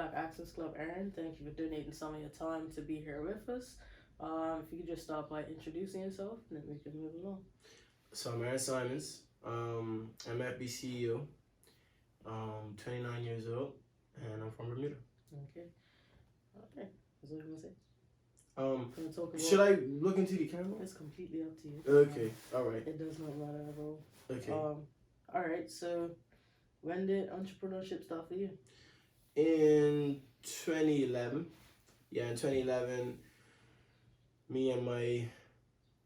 Black Access Club, Errin. Thank you for donating some of your time to be here with us. If you could just start by introducing yourself, and then we can move along. So I'm Errin Simmons, MFB CEO, 29 years old, and I'm from Bermuda. Okay. Okay. That's what you Um, talk about. should I look into the camera? It's completely up to you. Okay, all right. It does not matter at all. Okay. All right. So, when did entrepreneurship start for you? In 2011, in 2011, me and my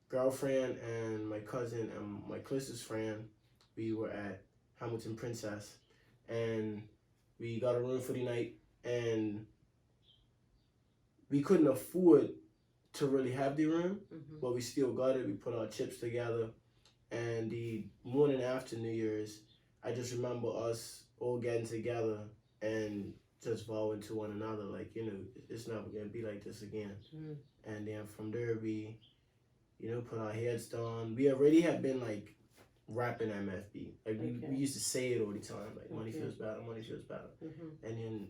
girlfriend and my cousin and my closest friend, we were at Hamilton Princess, and we got a room for the night, and we couldn't afford to really have the room, but we still got it. We put our chips together, and the morning after New Year's, I just remember us all getting together and just vowing to one another, like, it's never gonna be like this again. And then from there, we, put our heads down. We already had been like rapping MFB. Like we used to say it all the time, like money feels better, money feels better. And then,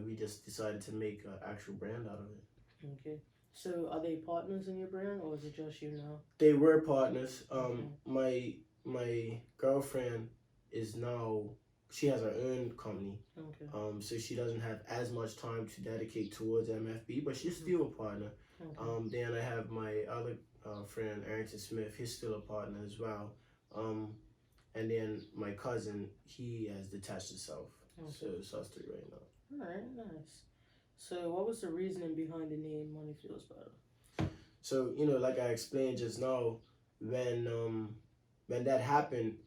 we just decided to make an actual brand out of it. Okay. So are they partners in your brand, or is it just you now? They were partners. My girlfriend is now, she has her own company. Okay. So she doesn't have as much time to dedicate towards MFB, but she's still a partner. Okay. Then I have my other friend, Errin Smith. He's still a partner as well. And then my cousin, he has detached himself. Okay. So it's us three right now. All right, nice. So what was the reasoning behind the name Money Feels Better? So, like I explained just now, when that happened,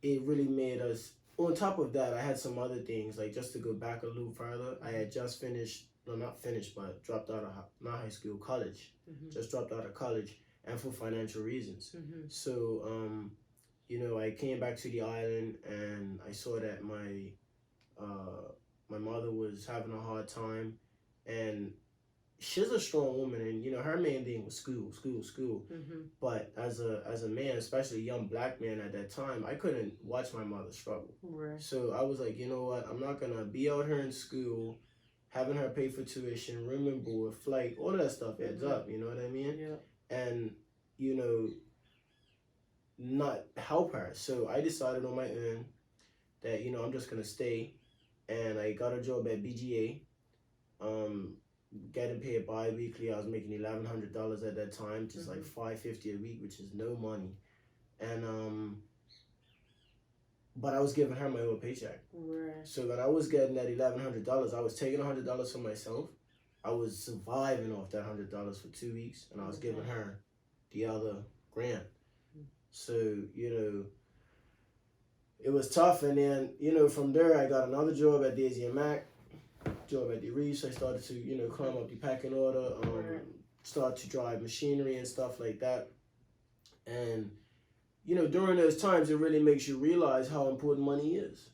it really made us, on top of that, I had some other things, like just to go back a little further, I had just finished, not finished, but dropped out of, not high school, college. Just dropped out of college, and for financial reasons. So, I came back to the island, and I saw that my mother was having a hard time, and she's a strong woman, and her main thing was school. But as a man, especially a young black man at that time, I couldn't watch my mother struggle. Right. So I was like, you know what, I'm not gonna be out here in school having her pay for tuition, room and board, flight, all of that stuff adds up, you know what I mean? Yeah. And not help her. So I decided on my own that I'm just gonna stay, and I got a job at BGA, getting paid bi-weekly. I was making $1,100 at that time, just like $550 a week, which is no money. And but I was giving her my own paycheck. Right. So when I was getting that $1,100, I was taking $100 for myself. I was surviving off that $100 for 2 weeks, and I was giving her the other grand. So it was tough. And then from there, I got another job at Daisy and Mac. Job at the Reefs. I started to, climb up the packing order, start to drive machinery and stuff like that. And, during those times, it really makes you realize how important money is.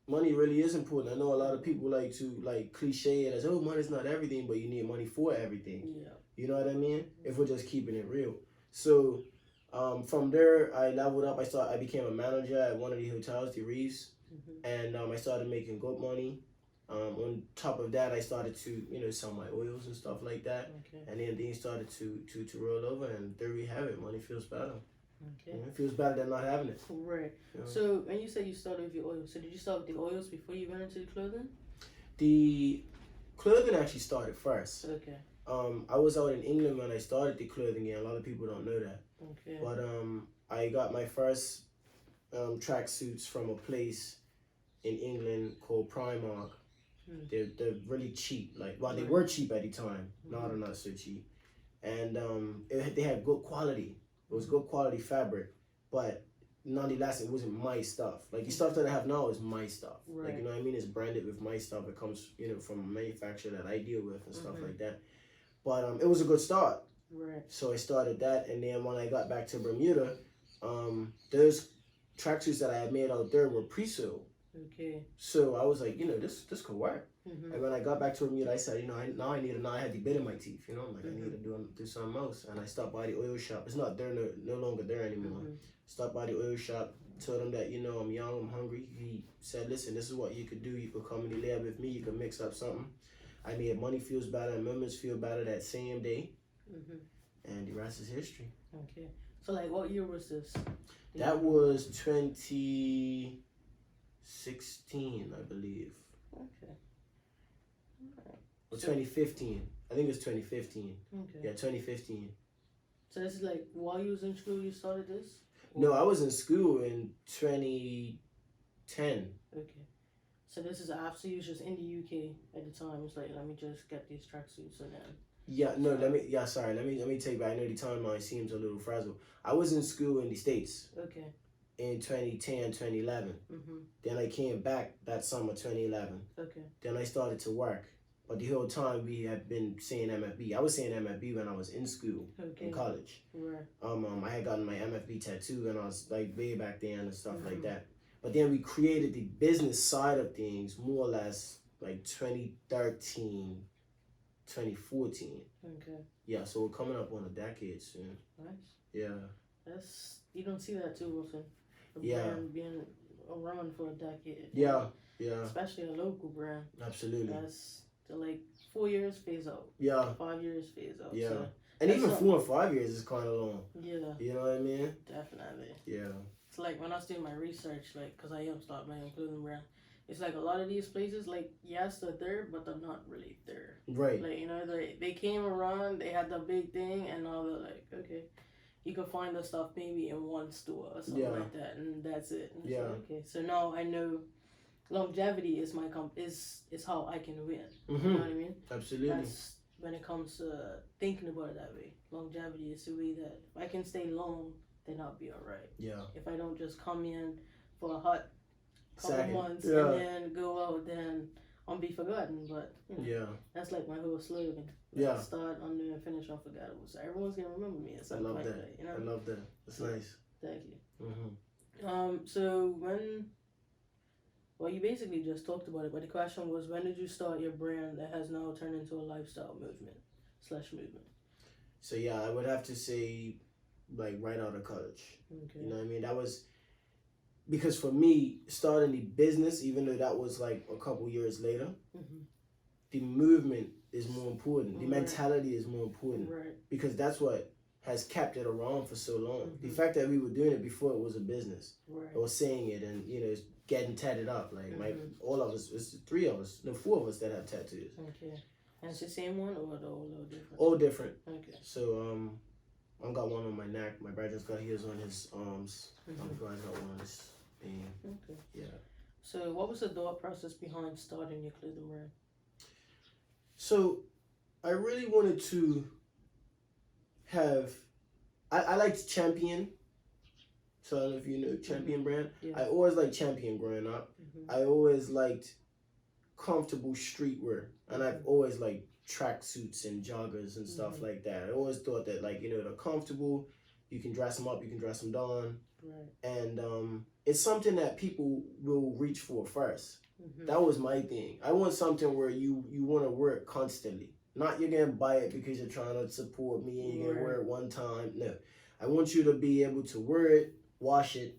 Money really is important. I know a lot of people like to, cliche it as, oh, money's not everything, but you need money for everything. Yeah. You know what I mean? If we're just keeping it real. So, from there, I leveled up. I became a manager at one of the hotels, the Reefs. And I started making good money. On top of that, I started to, sell my oils and stuff like that. Okay. And then things started to roll over, and there we have it. Money feels better. Okay. It feels better than not having it. Right. So, when you said you started with your oils, so did you start with the oils before you went into the clothing? The clothing actually started first. Okay. I was out in England when I started the clothing, and a lot of people don't know that. Okay. But I got my first tracksuits from a place in England called Primark. They're really cheap. They were cheap at the time. Now they're not so cheap. And they had good quality. It was good quality fabric, but nonetheless, it wasn't my stuff. Like the stuff that I have now is my stuff. Right. Like, you know what I mean? It's branded with my stuff. It comes, from a manufacturer that I deal with and stuff like that. But it was a good start. Right. So I started that, and then when I got back to Bermuda, those tracksuits that I had made out there were pre-sewed. Okay. So I was like, this could work. And when I got back to Bermuda, I said, now I had the bit in my teeth. I'm like, I need to do something else. And I stopped by the oil shop. It's not there, no longer there anymore. Stopped by the oil shop, Told him that, I'm young, I'm hungry. He said, listen, this is what you could do. You could come and live with me. You could mix up something. I made Money Feels Better and Moments Feel Better that same day. And the rest is history. Okay. So, like, what year was this? That was 2016, I believe. Okay. Alright. Or 2015. I think it was 2015. Okay. Yeah, 2015. So this is like while you was in school you started this? No, I was in school in 2010. Okay. So this is after you was just in the UK at the time. It's like, let me just get these tracksuits and then. Yeah, no, let me take back. I know the timeline seems a little frazzled. I was in school in the States. Okay. In 2010, 2011. Then I came back that summer, 2011. Okay. Then I started to work. But the whole time we had been saying MFB. I was saying MFB when I was in school, in college. Right. I had gotten my MFB tattoo and I was like way back then and stuff like that. But then we created the business side of things more or less like 2013, 2014. Okay. Yeah, so we're coming up on a decade soon. Nice. Yeah. You don't see that too often. A brand being around for a decade. Yeah. Yeah. Especially a local brand. Absolutely. That's like 4 years phase out. Yeah. 5 years phase out. Yeah. So and even 4 and 5 years is kind of long. Yeah. You know what I mean? Definitely. Yeah. It's like when I was doing my research, like, because I am starting my own clothing brand, it's like a lot of these places, like, yes, they're there, but they're not really there. Right. Like, they came around, they had the big thing, and now they're like, okay, you can find the stuff maybe in one store or something like that, and that's it. And yeah. like, okay, so now I know longevity is my is how I can win. You know what I mean? Absolutely. That's when it comes to thinking about it that way. Longevity is the way that if I can stay long, then I'll be alright. Yeah. If I don't just come in for a hot couple months and then go out, then I'll be forgotten. But that's like my whole slogan. Yeah. Start, unknown, and finish unforgettable. So everyone's gonna remember me. I love that. You know? I love that. That's nice. Thank you. So you basically just talked about it, but the question was, when did you start your brand that has now turned into a lifestyle movement? So yeah, I would have to say, like, right out of college. Okay. You know what I mean? That was because for me, starting the business, even though that was like a couple years later, the movement is more important. The mentality is more important. Right. Because that's what has kept it around for so long. The fact that we were doing it before it was a business, or saying it and getting tatted up. Like all of us, it's 4 of us that have tattoos. Okay. And it's the same one or they're all different? All different. Okay. So I got one on my neck. My brother's got his on his arms. I've got one on his thing. Okay. Yeah. So what was the thought process behind starting your clothing brand? So I really wanted to have. I liked Champion. So I don't know if you know Champion brand. Yeah. I always liked Champion growing up. I always liked comfortable streetwear, and I've always liked tracksuits and joggers and stuff like that. I always thought that, like, they're comfortable. You can dress them up, you can dress them down, and it's something that people will reach for first. That was my thing. I want something where you want to wear it constantly. Not you're gonna buy it because you're trying to support me and you're gonna wear it one time. No, I want you to be able to wear it, wash it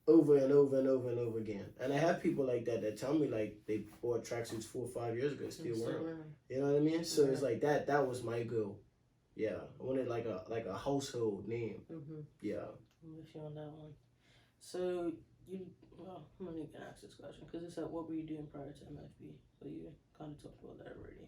over and over and over and over again. And I have people like that tell me, like, they bought tracksuits 4 or 5 years ago, still wearing them. You know what I mean? So it's like that was my goal. Yeah, I wanted like a household name. Yeah. I'm with you on that one. So I'm only gonna ask this question because it's what were you doing prior to MFB? So you kind of talked about that already.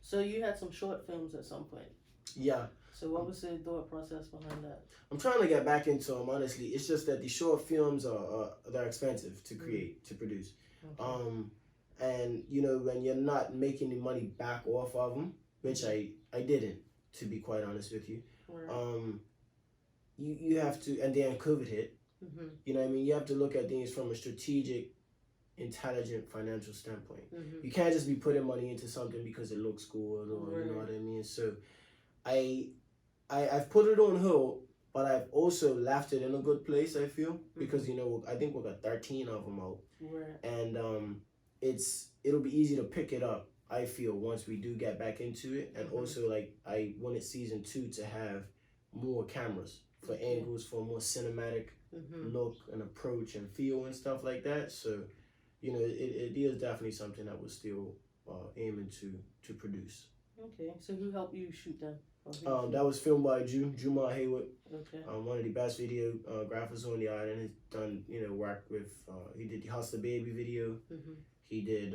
So you had some short films at some point. Yeah. So what was the thought process behind that? I'm trying to get back into them, honestly. It's just that the short films they're expensive to create, to produce. Okay. And when you're not making the money back off of them, which I didn't, to be quite honest with you. Right. You have to, and then COVID hit. You know what I mean? You have to look at things from a strategic, intelligent financial standpoint. You can't just be putting money into something because it looks good, or you know what I mean. So I've put it on hold, but I've also left it in a good place, I feel, because I think we got 13 of them out, and it'll be easy to pick it up, I feel, once we do get back into it. And also, like, I wanted season 2 to have more cameras for angles, for a more cinematic look and approach and feel and stuff like that. So, you know, it is definitely something that we're still aiming to produce. Okay, so who helped you shoot them? That was filmed by Juma Hayward. Okay. One of the best videographers on the island. He's done, you know, work with. He did the Hustler Baby video. He did.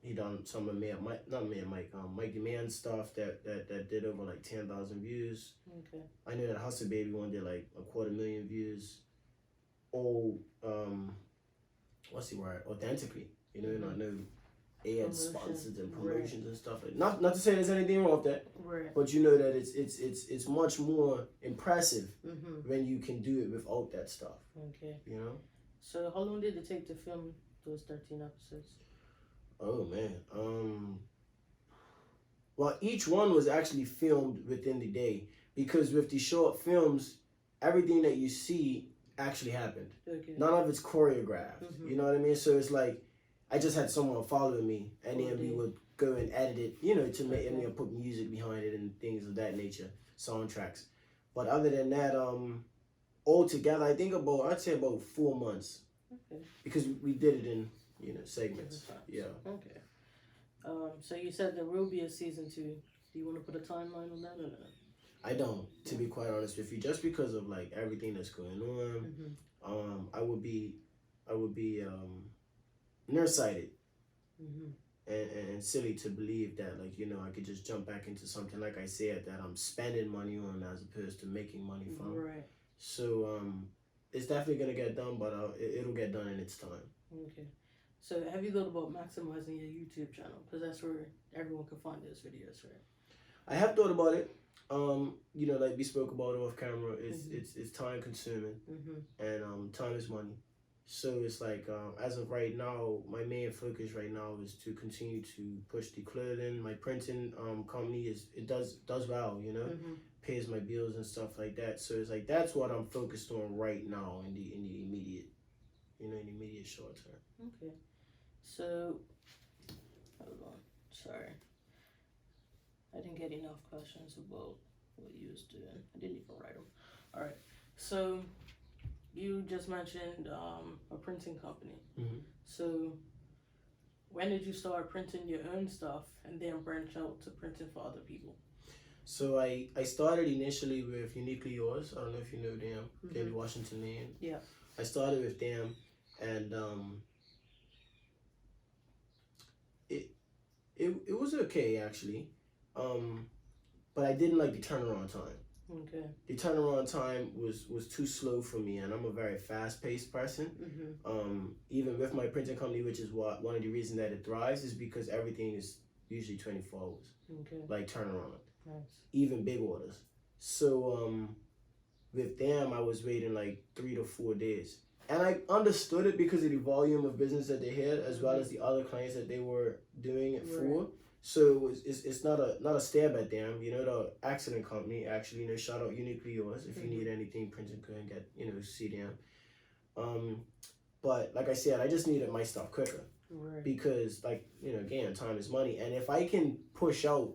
He done some of Mike Demand stuff that did over like 10,000 views. Okay. I know that Hustler Baby one did like 250,000 views. Oh, what's the word? Authentically, you know, not no ad sponsors and promotions and stuff like that. Not to say there's anything wrong with that, but you know that it's much more impressive when you can do it without that stuff. Okay. You know. So how long did it take to film those 13 episodes? Oh man. Well, each one was actually filmed within the day because with the short films, everything that you see actually happened. Okay. None of it's choreographed. You know what I mean? So it's like I just had someone following me, and then we would go and edit it, you know, to make and put music behind it and things of that nature, soundtracks. But other than that, altogether, I'd say about 4 months. Okay. Because we did it in, you know, segments. Yeah. Okay. So you said there will be a season 2. Do you want to put a timeline on that or no? I don't, to be quite honest with you, just because of like everything that's going on. I would be nearsighted and silly to believe that, like, you know, I could just jump back into something like I said that I'm spending money on as opposed to making money from. Right. So it's definitely gonna get done, but it'll get done in its time. Okay. So have you thought about maximizing your YouTube channel? Because that's where everyone can find those videos, right? I have thought about it. You know, like we spoke about off camera, it's time consuming, and time is money. So it's like as of right now, my main focus right now is to continue to push the clothing. My printing company does well, you know, pays my bills and stuff like that. So it's like that's what I'm focused on right now in the immediate, you know, in the immediate short term. Okay. So hold on, sorry. I didn't get enough questions about what you was doing. I didn't even write them. All right. So you just mentioned a printing company. So when did you start printing your own stuff and then branch out to printing for other people? So I started initially with Uniquely Yours. I don't know if you know them. They're the Washington name. Yeah. I started with them, and it was okay actually. But I didn't like the turnaround time. Okay. The turnaround time was too slow for me, and I'm a very fast-paced person. Even with my printing company, which is one of the reasons that it thrives, is because everything is usually 24 hours. Okay. Like turnaround. Nice. Even big orders. So with them, I was waiting like 3 to 4 days. And I understood it because of the volume of business that they had, as well as the other clients that they were doing it for. So it's not a stab at them, you know. The accident company, actually, you know, shout out Uniquely Yours if you need anything printed, go and get, you know, see them. But like I said, I just needed my stuff quicker, because, like, you know, again, time is money, and if I can push out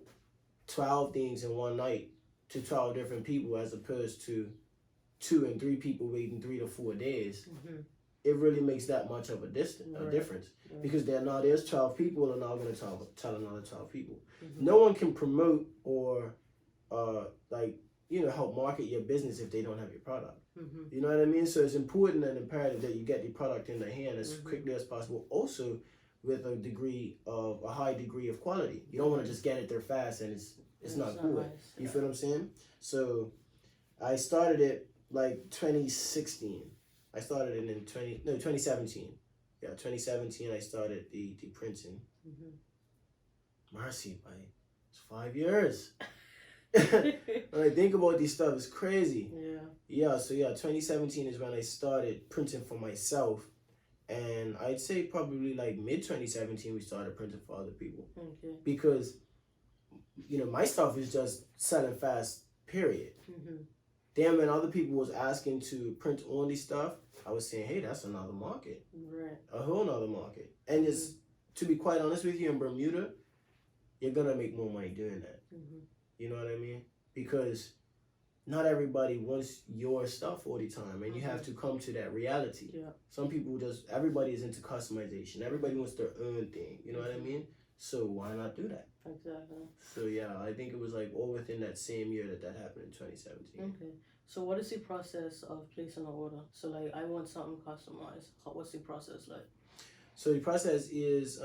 12 things in one night to 12 different people as opposed to 2 and 3 people waiting 3 to 4 days, it really makes that much of a difference. Because there's 12 people and now I'm going to tell another 12 people. No one can promote or like, you know, help market your business if they don't have your product. You know what I mean? So it's important and imperative that you get the product in their hand as quickly as possible. Also with a high degree of quality. You don't want to just get it there fast and it's not cool. Nice. You feel what I'm saying? So I started it like 2016. I started it in 2017. Yeah, 2017 I started the printing. Mercy, like, it's 5 years. When I think about this stuff, it's crazy. Yeah, so 2017 is when I started printing for myself. And I'd say probably like mid-2017 we started printing for other people. Because, you know, my stuff is just selling fast, period. Then when other people was asking to print on these stuff, I was saying, hey, that's another market. A whole nother market. And it's, to be quite honest with you, in Bermuda, you're going to make more money doing that. You know what I mean? Because not everybody wants your stuff all the time, and you have to come to that reality. Yeah. Some people everybody is into customization. Everybody wants their own thing. You know what I mean? So why not do that? Exactly. So yeah, I think it was like all within that same year that happened in 2017. Okay. So what is the process of placing an order? So like I want something customized. What's the process like? So the process is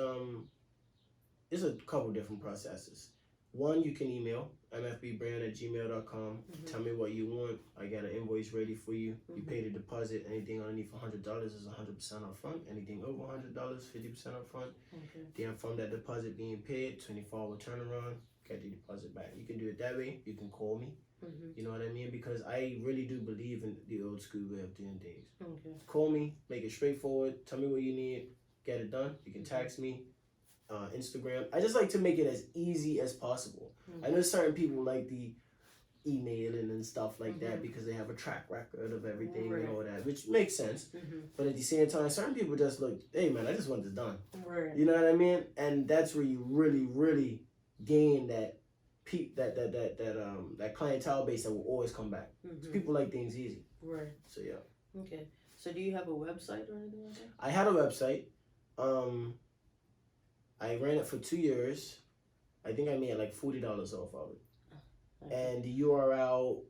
it's a couple different processes. One, you can email mfbbrand@gmail.com. Tell me what you want. I got an invoice ready for you. You pay the deposit. Anything underneath $100 is 100% up front. Anything over $100, 50% up front. Okay. Then from that deposit being paid, 24-hour turnaround, get the deposit back. You can do it that way. You can call me. You know what I mean? Because I really do believe in the old school way of doing things. Okay. Call me, make it straightforward. Tell me what you need. Get it done. You can text me. Instagram. I just like to make it as easy as possible. I know certain people like the emailing and stuff like that because they have a track record of everything and all that, which makes sense. But at the same time, certain people just look, hey man, I just want this done. Right. You know what I mean? And that's where you really, really gain that that clientele base that will always come back. People like things easy. Right. So yeah. Okay. So do you have a website or anything like that? I had a website. I ran it for 2 years. I think I made like $40 off of it. Okay. And the URL,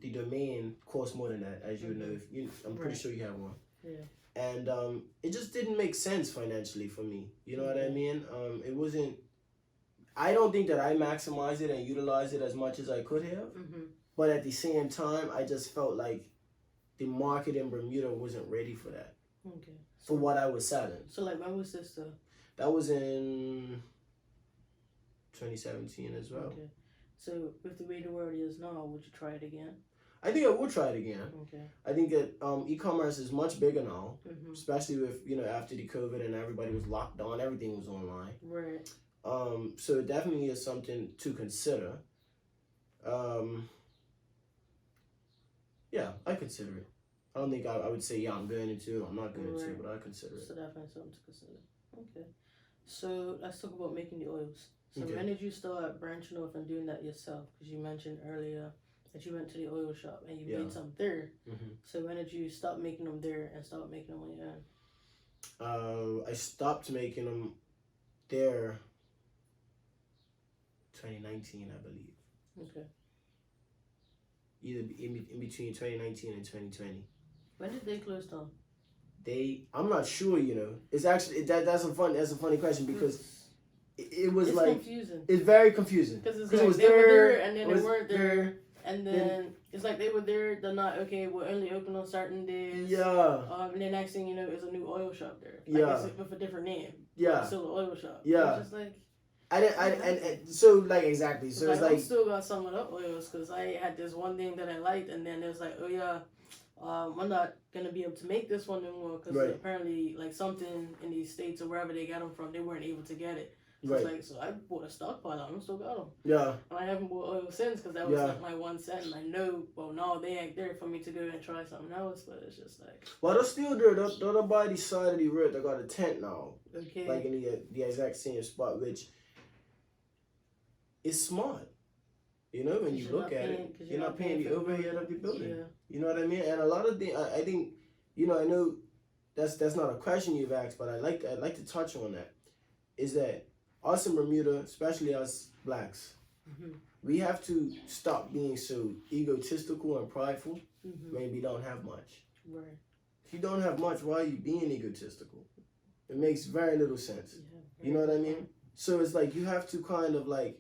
the domain costs more than that, as you know. If you, I'm pretty sure you have one. Yeah. And it just didn't make sense financially for me. You know what I mean? It wasn't. I don't think that I maximized it and utilized it as much as I could have. But at the same time, I just felt like the market in Bermuda wasn't ready for that. Okay. For what I was selling. So like, when was this? That was in 2017 as well. Okay. So with the way the world is now, would you try it again? I think I would try it again. Okay. I think that e-commerce is much bigger now, especially with, after the COVID and everybody was locked down, everything was online. Right. So it definitely is something to consider. Yeah, I consider it. I don't think I would say, yeah, I'm going into it, I'm not going to, but I consider it. So definitely something to consider. Okay. So let's talk about making the oils. So when did you start branching off and doing that yourself? Because you mentioned earlier that you went to the oil shop and you made some there. So when did you stop making them there and start making them on your own? I stopped making them there 2019, I believe. Okay. Either in between 2019 and 2020. When did they close down? I'm not sure, It's actually that's a funny question because it was it's like confusing. It's very confusing because it's like it was they were there and then they weren't there, and then it's like they were there. They're not okay. We're only open on certain days. Yeah. And the next thing you know, is a new oil shop there. It's with a different name. Yeah. It's still an oil shop. Yeah. It's just like. And so like exactly. So it's like I still got some of the oils because I had this one thing that I liked, and then there's like, oh yeah. I'm not gonna be able to make this one anymore because apparently, like something in these states or wherever they got them from, they weren't able to get it. So it's like, so I bought a stockpile of them, still got them. Yeah. And I haven't bought oil since because that was like my 1 cent. And I know, well, no, they ain't there for me to go and try something else. But it's just like. Well, they're still there. They're by the side of the road. They got a tent now. Okay. Like in the exact same spot, which is smart. When you look at it, you're not paying the overhead of the building. Yeah. You know what I mean? And a lot of things, I think, I know that's not a question you've asked, but I'd like to touch on that. Is that us in Bermuda, especially us blacks, we have to stop being so egotistical and prideful when we don't have much. Right. If you don't have much, why are you being egotistical? It makes very little sense. Yeah, you know what I mean? So it's like you have to kind of like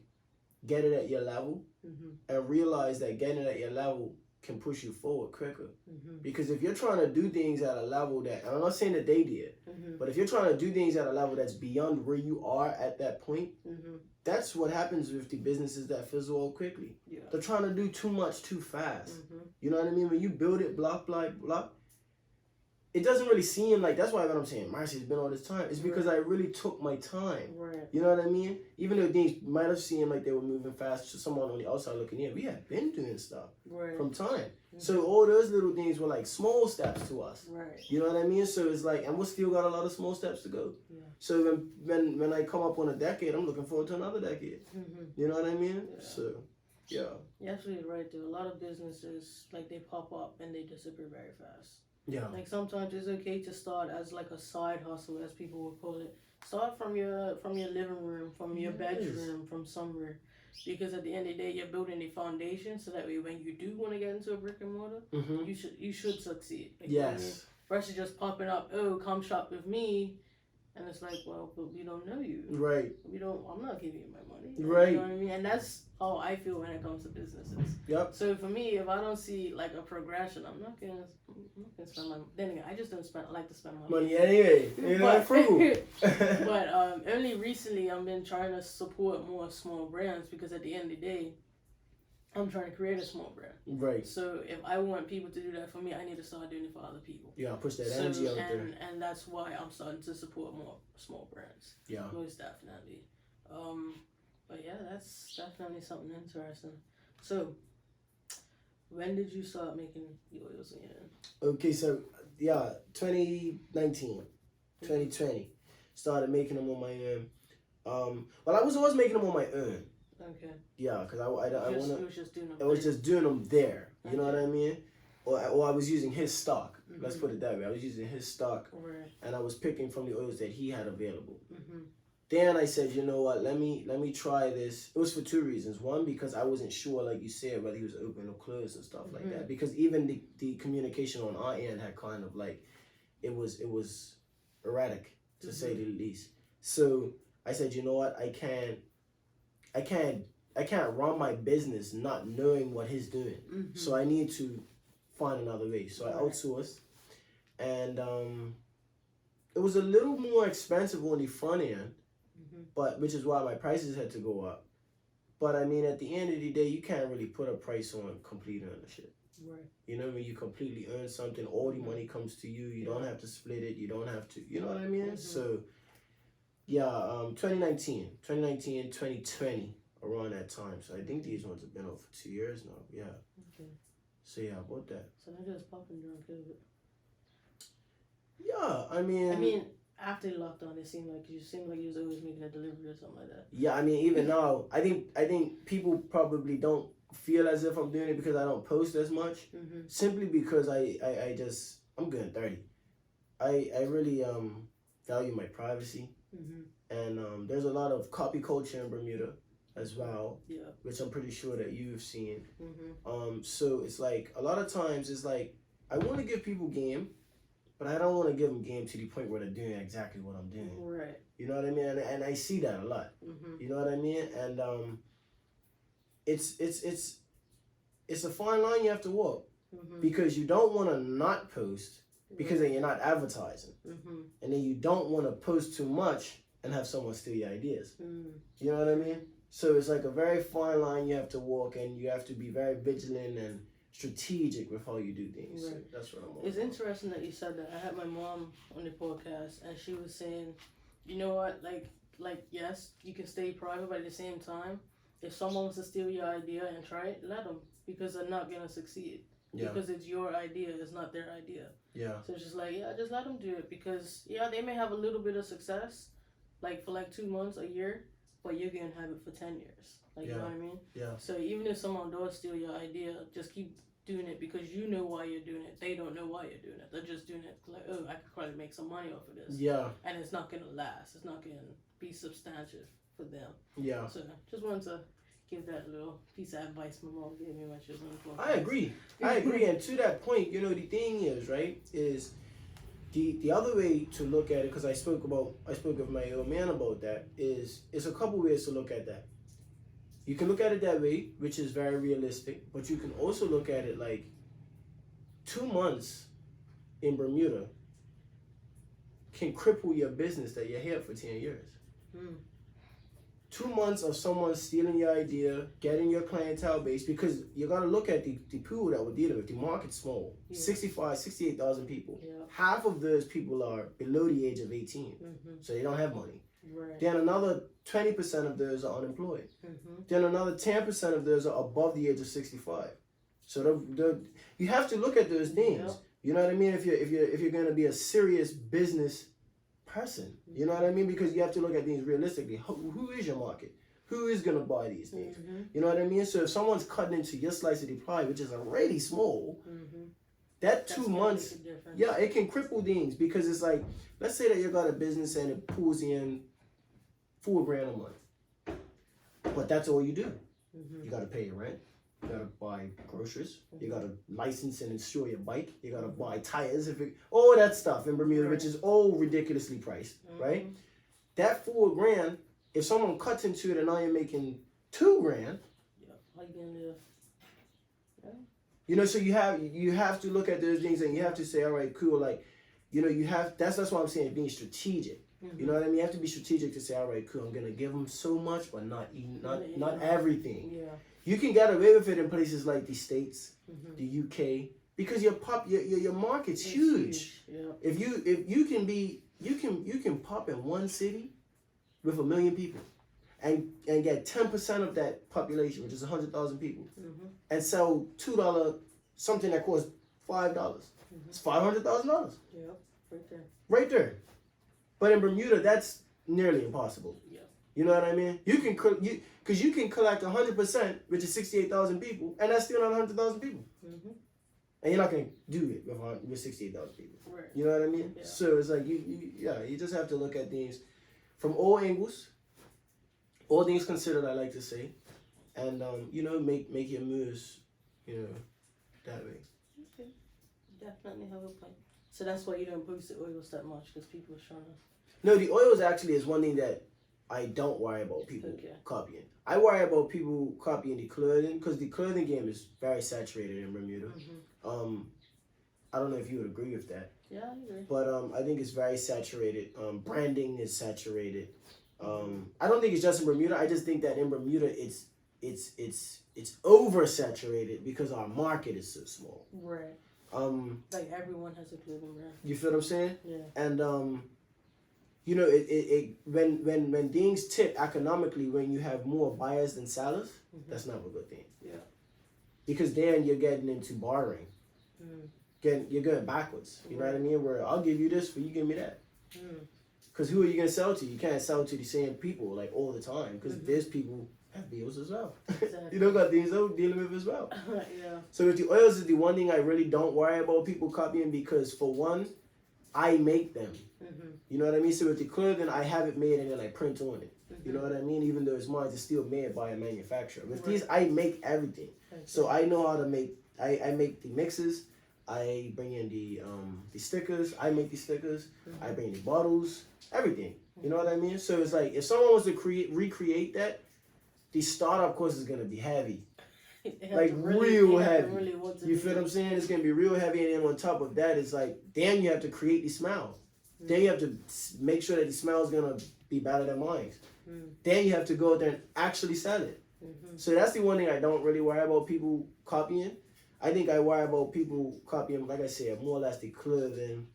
get it at your level and realize that getting it at your level can push you forward quicker. Because if you're trying to do things at a level that, and I'm not saying that they did, but if you're trying to do things at a level that's beyond where you are at that point, that's what happens with the businesses that fizzle out quickly. Yeah. They're trying to do too much too fast. You know what I mean? When you build it block by block, it doesn't really seem like, that's why what I'm saying, Marcy's been all this time. It's because I really took my time. Right. You know what I mean? Even though things might have seemed like they were moving fast to someone on the outside looking in, we had been doing stuff from time. So all those little things were like small steps to us. Right. You know what I mean? So it's like, and we still got a lot of small steps to go. Yeah. So when I come up on a decade, I'm looking forward to another decade. You know what I mean? Yeah. So. Yeah. You're absolutely right. There are a lot of businesses like they pop up and they disappear very fast. Yeah. Like sometimes it's okay to start as like a side hustle, as people would call it. Start from your living room, from your bedroom, from somewhere, because at the end of the day, you're building a foundation so that way when you do want to get into a brick and mortar, Mm-hmm. you should succeed. Like, you know what I mean? Yes. Versus just popping up, oh, come shop with me, and it's like, well, but we don't know you. Right. I'm not giving you my money. Right. You know what I mean? And that's how I feel when it comes to businesses. Yep. So for me, if I don't see like a progression, I'm not gonna spend my. Then again, I just don't spend. I like to spend Money anyway. You're not frugal. But only recently I've been trying to support more small brands, because at the end of the day, I'm trying to create a small brand. Right. So if I want people to do that for me, I need to start doing it for other people. Yeah, push that energy out there. And that's why I'm starting to support more small brands. Yeah. Most definitely. But yeah, that's definitely something interesting. So, when did you start making the oils in your own? Okay, so yeah, 2019, 2020, started making them on my own. Well, I was always making them on my own. Okay. Yeah, because I I was just doing them there. You know what I mean? Or I was using his stock. Mm-hmm. Let's put it that way. I was using his stock, right. and I was picking from the oils that he had available. Mm-hmm. Then I said, you know what? Let me try this. It was for two reasons. One, because I wasn't sure, like you said, whether he was open or closed and stuff like that. Because even the communication on our end had kind of like, it was erratic to say the least. So I said, you know what? I can't run my business not knowing what he's doing. Mm-hmm. So I need to find another way. So I outsourced, and it was a little more expensive on the front end. But which is why my prices had to go up. But I mean, at the end of the day, you can't really put a price on complete ownership. Right. You know, when you completely earn something, all the money comes to you. You don't have to split it. You don't have to. You know what I mean? So, yeah, 2019, 2020, around that time. So I think these ones have been out for 2 years now. Yeah. Okay. So yeah, about that. So they're just popping during COVID. Yeah, I mean. After the lockdown, it seemed like you was always making a delivery or something like that. Yeah, I mean, even now, I think people probably don't feel as if I'm doing it because I don't post as much. Mm-hmm. Simply because I'm good at 30. I really value my privacy, and there's a lot of copy culture in Bermuda as well, which I'm pretty sure that you've seen. So it's like a lot of times it's like I want to give people game. But I don't want to give them game to the point where they're doing exactly what I'm doing. Right. You know what I mean? And I see that a lot. You know what I mean? And it's a fine line you have to walk. Because you don't want to not post because then you're not advertising. And then you don't want to post too much and have someone steal your ideas. You know what I mean? So it's like a very fine line you have to walk, and you have to be very vigilant and strategic with how you do things. Right. So that's what I'm on. It's interesting that you said that. I had my mom on the podcast, and she was saying, you know what, like yes, you can stay private, but at the same time, if someone wants to steal your idea and try it, let them, because they're not gonna succeed. Yeah. Because it's your idea, it's not their idea. Yeah. So it's just like, yeah, just let them do it, because they may have a little bit of success, like for like 2 months, a year, but you're gonna have it for 10 years. Like, you know what I mean? Yeah. So even if someone does steal your idea, just keep doing it because you know why you're doing it. They don't know why you're doing it. They're just doing it like, oh, I could probably make some money off of this. Yeah. And it's not gonna last. It's not gonna be substantive for them. Yeah. So just wanted to give that little piece of advice my mom gave me when she was on the phone. I agree. And to that point, you know, the thing is, right, is the other way to look at it, because I spoke with my old man about that, is it's a couple ways to look at that. You can look at it that way, which is very realistic, but you can also look at it like 2 months in Bermuda can cripple your business that you had for 10 years. 2 months of someone stealing your idea, getting your clientele base, because you got to look at the people that we're dealing with. The market's small, 68,000 people. Yeah. Half of those people are below the age of 18, so they don't have money. Right. Then another 20% of those are unemployed. Then another 10% of those are above the age of 65. So you have to look at those things. Yep. You know what I mean? If you're going to be a serious business person, you know what I mean? Because you have to look at things realistically. Who is your market? Who is gonna buy these things? Mm-hmm. You know what I mean? So if someone's cutting into your slice of the pie, which is already small, that That's 2 gonna months, make a difference. yeah, it can cripple things because it's like, let's say that you got a business and it pulls in $4,000 a month, but that's all you do. You gotta pay your rent. You gotta buy groceries. You gotta license and insure your bike. You gotta buy tires, all that stuff in Bermuda, which is all ridiculously priced, right? That $4,000, if someone cuts into it and now you're making $2,000, Yeah, how you gonna live? you know, so you have to look at those things and you have to say, all right, cool, like, you know, you have that's why I'm saying being strategic. You know what I mean? You have to be strategic to say, all right, cool, I'm gonna give them so much, but not everything. Yeah. You can get away with it in places like the States, the UK, because your market's huge. Yeah. If you can pop in one city with 1 million people, and get 10% of that population, which is 100,000 people, and sell $2 something that costs $5. It's $500,000. Yeah. Right there. Right there. But in Bermuda, that's nearly impossible. Yeah. You know what I mean? You can collect 100%, which is 68,000 people, and that's still not 100,000 people. And you're not gonna do it with 68,000 people. Right. You know what I mean? Yeah. So it's like you just have to look at things from all angles, all things considered. I like to say, and you know, make your moves, you know, that way. Okay. Definitely have a point. So that's why you don't boost the oils that much, because people are trying to. No, the oils actually is one thing that I don't worry about people copying. I worry about people copying the clothing because the clothing game is very saturated in Bermuda. I don't know if you would agree with that. Yeah, I agree. But I think it's very saturated. Branding is saturated. I don't think it's just in Bermuda. I just think that in Bermuda it's oversaturated because our market is so small. Right. Like everyone has a clothing brand. You feel what I'm saying? Yeah. And you know, when things tip economically, when you have more buyers than sellers, that's not a good thing. Yeah. Because then you're getting into borrowing. You're going backwards. You know what I mean? Where I'll give you this for you give me that. Because who are you going to sell to? You can't sell to the same people like all the time because there's people have bills as well. Exactly. You know, got things they're dealing with as well. Yeah. So with the oils is the one thing I really don't worry about people copying because for one, I make them. You know what I mean? So with the clothing, I have it made and then I print on it. You know what I mean? Even though it's mine, it's still made by a manufacturer. With these, I make everything. So I know how to make. I make the mixes. I bring in the stickers. I make the stickers. I bring the bottles. Everything. You know what I mean? So it's like if someone wants to recreate that, the startup cost is gonna be heavy. Like real heavy. You feel what I'm saying? It's gonna be real heavy, and then on top of that, it's like then you have to create the smell. Then you have to make sure that the smell is gonna be better than mine. Then you have to go there and actually sell it. So that's the one thing I don't really worry about people copying. I think I worry about people copying, like I said, more or less the clothing,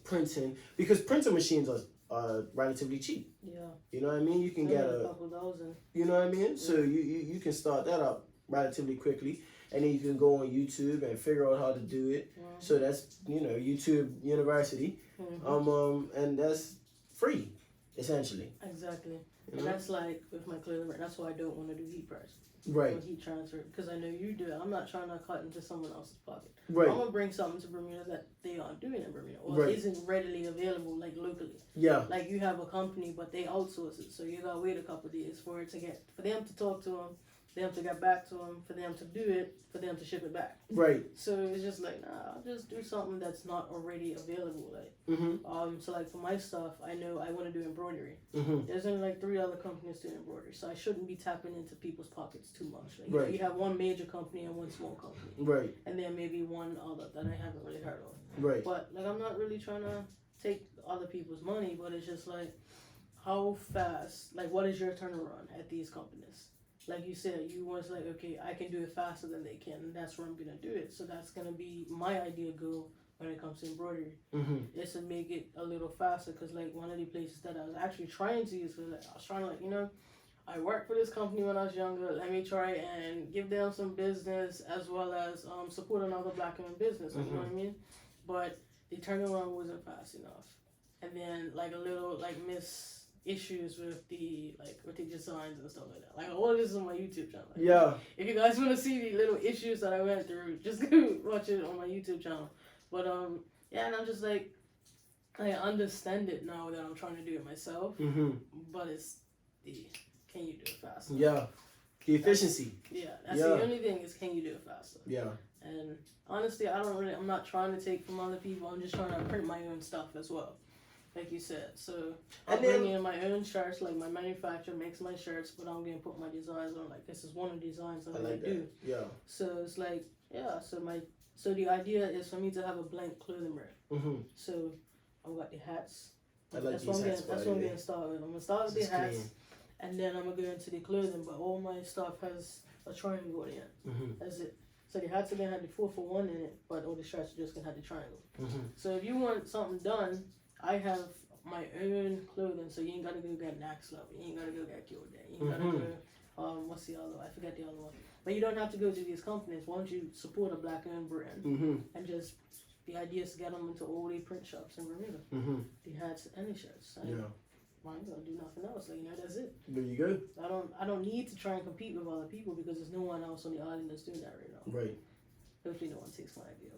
printing, because printing machines are relatively cheap. Yeah. You know what I mean? You can get a couple thousand. You know what I mean? So you can start that up relatively quickly, and then you can go on YouTube and figure out how to do it. So that's YouTube University, and that's free, essentially. Exactly. And that's like with my clothing. That's why I don't want to do heat press. Right. Or heat transfer, because I know you do it. I'm not trying to cut into someone else's pocket. Right. I'm gonna bring something to Bermuda that they aren't doing in Bermuda, or isn't readily available like locally. Yeah. Like you have a company, but they outsource it, so you gotta wait a couple of days for them to talk to them, them to get back to them, for them to do it, for them to ship it back. Right. So it's just like, nah, I'll just do something that's not already available. Like, so like for my stuff, I know I want to do embroidery. There's only like 3 other companies doing embroidery, so I shouldn't be tapping into people's pockets too much. Like, you know, you have one major company and one small company. Right. And then maybe one other that I haven't really heard of. Right. But like, I'm not really trying to take other people's money, but it's just like, how fast, like what is your turnaround at these companies? Like you said, you was like, okay, I can do it faster than they can, and that's where I'm going to do it. So that's going to be my ideal goal when it comes to embroidery. Is to make it a little faster, because like one of the places that I was actually trying to use, because I was trying to, like, you know, I worked for this company when I was younger, let me try and give them some business as well as support another black women business, you know what I mean? But the turnaround wasn't fast enough. And then like a little like issues with the designs and stuff like that. Like all of this is on my YouTube channel. Like, Yeah. if you guys want to see the little issues that I went through, just go watch it on my YouTube channel. But yeah, and I'm just like, I understand it now that I'm trying to do it myself. But it's can you do it faster? Yeah. The efficiency. That's the only thing is can you do it faster? Yeah. And honestly, I'm not trying to take from other people. I'm just trying to print my own stuff as well, like you said. So I'm bringing in my own shirts. Like my manufacturer makes my shirts, but I'm gonna put my designs on. Like this is one of the designs that I do. Yeah. So it's like So the idea is for me to have a blank clothing brand. So I've got the hats. That's what I'm gonna start with. I'm gonna start with the hats, and then I'm gonna go into the clothing. But all my stuff has a triangle in it. That's it. So the hats are gonna have the 4-for-1 in it, but all the shirts are just gonna have the triangle. So if you want something done, I have my own clothing. So you ain't gotta go get Nax Love. You ain't gotta go get Killed Day. You ain't gotta go. What's the other one? I forget the other one. But you don't have to go to these companies. Why don't you support a black-owned brand and just the idea is to get them into all the print shops in Bermuda. The hats and the shirts. I ain't gonna do nothing else. Like that's it. There you go. I don't need to try and compete with other people because there's no one else on the island that's doing that right now. Right. Hopefully no one takes my idea.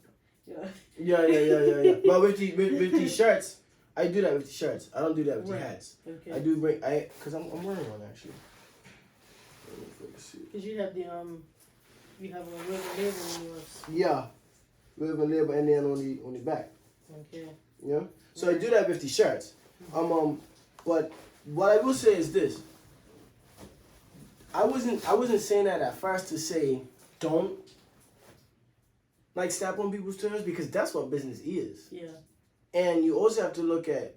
Yeah. But with these shirts, I do that with the shirts. I don't do that with the hats. Okay. I do bring because I'm wearing one actually. Because you have a ribbon label in yours. Yeah, ribbon label and then on the back. Okay. Yeah. So I do that with the shirts. But what I will say is this. I wasn't saying that at first to say don't step on people's toes because that's what business is. Yeah. And you also have to look at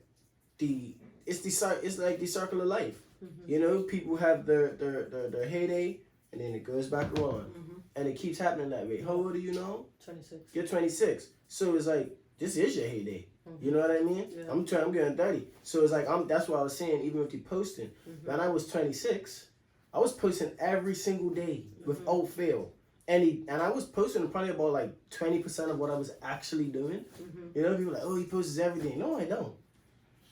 it's like the circle of life. You know, people have their heyday and then it goes back around. And it keeps happening that way. How old are you now? 26. You're 26. So it's like this is your heyday. You know what I mean? Yeah. I'm getting 30. So it's like that's what I was saying, even with the posting. When I was 26, I was posting every single day without fail. And I was posting probably about like 20% of what I was actually doing. You know, people are like, oh, he posts everything. No, I don't.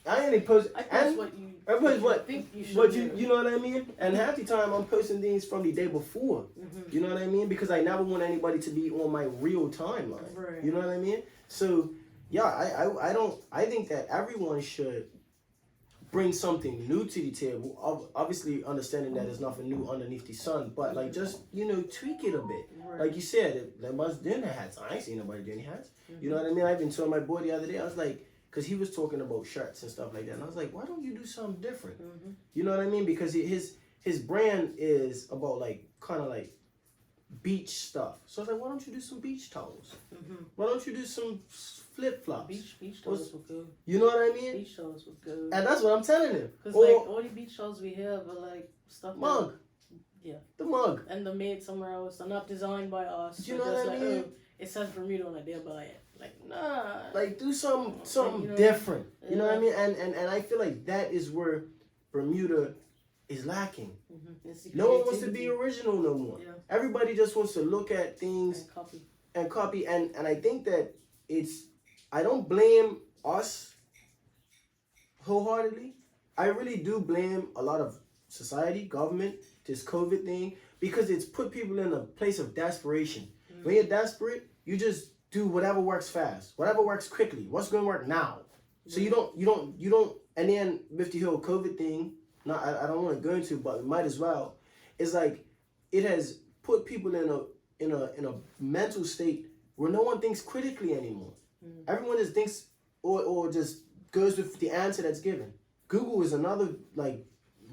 I only post. I post what you. I post what think you should. But you know what I mean? And half the time I'm posting things from the day before. You know what I mean? Because I never want anybody to be on my real timeline. Right. You know what I mean? So yeah, I think that everyone should bring something new to the table. Obviously understanding that there's nothing new underneath the sun, but like just, tweak it a bit. Right. Like you said, they must do their hats. I ain't seen nobody doing hats. You know what I mean? I even told my boy the other day, I was like, because he was talking about shirts and stuff like that. And I was like, why don't you do something different? You know what I mean? Because his brand is about kind of like beach stuff. So I was like, why don't you do some beach towels? Why don't you do some flip-flops? Beach towels were good. You know what I mean? Beach towels were good. And that's what I'm telling him. Because all the beach towels we have are like stuff. Mug. The mug. And they're made somewhere else. They're not designed by us. You know what I mean? It says Bermuda on it, they'll buy it. Like, nah. Like, do something different. You know what I mean? And I feel like that is where Bermuda is lacking. No one wants to be original no more. Yeah. Everybody just wants to look at things and copy. And I think that I don't blame us wholeheartedly. I really do blame a lot of society, government, this COVID thing, because it's put people in a place of desperation. When you're desperate, you just do whatever works fast, whatever works quickly. What's going to work now? So you don't. And then with the whole COVID thing, I don't want to go into, but we might as well. It's like it has put people in a mental state where no one thinks critically anymore. Everyone just thinks or just goes with the answer that's given. Google is another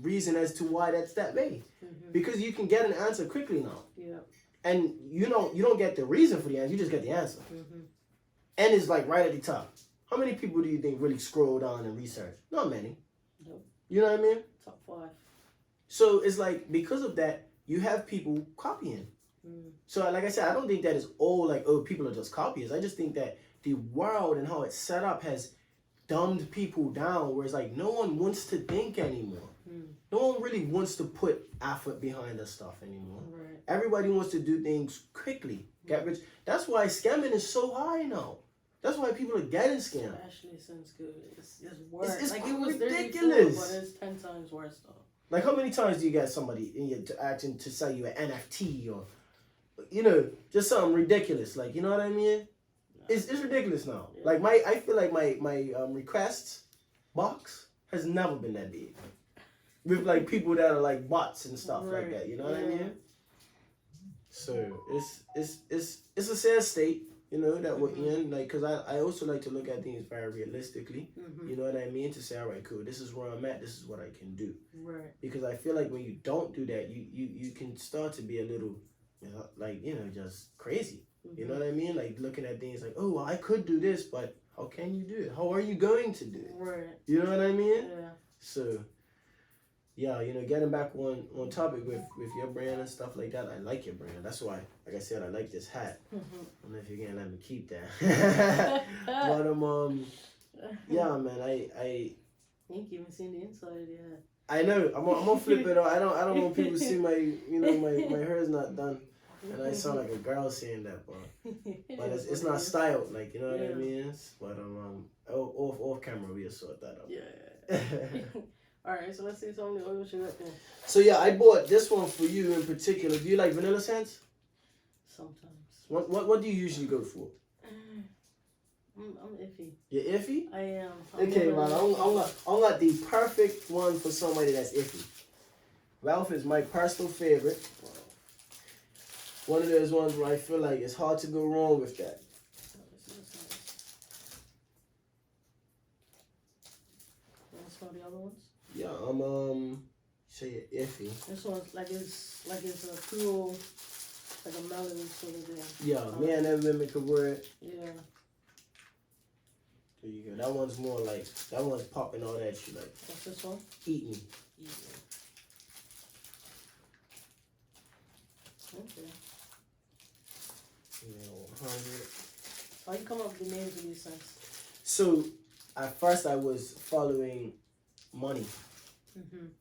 reason as to why that's that way, because you can get an answer quickly now. Yeah. And you don't get the reason for the answer, you just get the answer. And it's right at the top. How many people do you think really scroll down and research? Not many. Nope. You know what I mean? Top 5. So it's because of that, you have people copying. So like I said, I don't think that is all people are just copiers. I just think that the world and how it's set up has dumbed people down, where it's no one wants to think anymore. No one really wants to put effort behind this stuff anymore. Right. Everybody wants to do things quickly, get rich. That's why scamming is so high now. That's why people are getting scammed. Actually, since COVID, it's worse. It's like it was ridiculous. 34, but it's 10 times worse though. Like, how many times do you get somebody in your acting to sell you an NFT or, just something ridiculous? Like, you know what I mean? It's ridiculous now. Yeah. Like I feel like my requests box has never been that big. With like people that are like bots and stuff like that. You know what I mean? So it's a sad state. That we're in, like, because I also like to look at things very realistically, you know what I mean, to say, all right, cool, this is where I'm at, this is what I can do. Right. Because I feel like when you don't do that, you can start to be a little, just crazy. You know what I mean? Like, looking at things like, oh, well, I could do this, but how can you do it? How are you going to do it? Right. You know what I mean? Yeah. So, yeah, getting back on topic with your brand and stuff like that, I like your brand. That's why, like I said, I like this hat. I don't know if you're gonna let me keep that. But yeah, man, I you ain't even seen the inside of the hat. I know. I'm gonna flip it on. I don't want people to see my my hair's not done, and I sound like a girl saying that, but it's not styled, like, you know what I mean. But off camera we'll sort that out. Yeah. Alright, so let's see some of the oils you got there. So yeah, I bought this one for you in particular. Do you like vanilla scents? Sometimes. What do you usually go for? I'm iffy. You're iffy? I am. Okay, man. I'm got the perfect one for somebody that's iffy. Ralph is my personal favorite. Wow. One of those ones where I feel like it's hard to go wrong with that. Want to smell the other ones? Yeah, say you're iffy. This one's like it's a cool, like a melody sort of thing. Yeah, man and women could wear it. Yeah. There you go. That one's more like, that one's popping all that shit like. What's this one? Eat me. Eat me. Okay. Yeah, 100. How you come up with the names of these things? So, at first I was following money.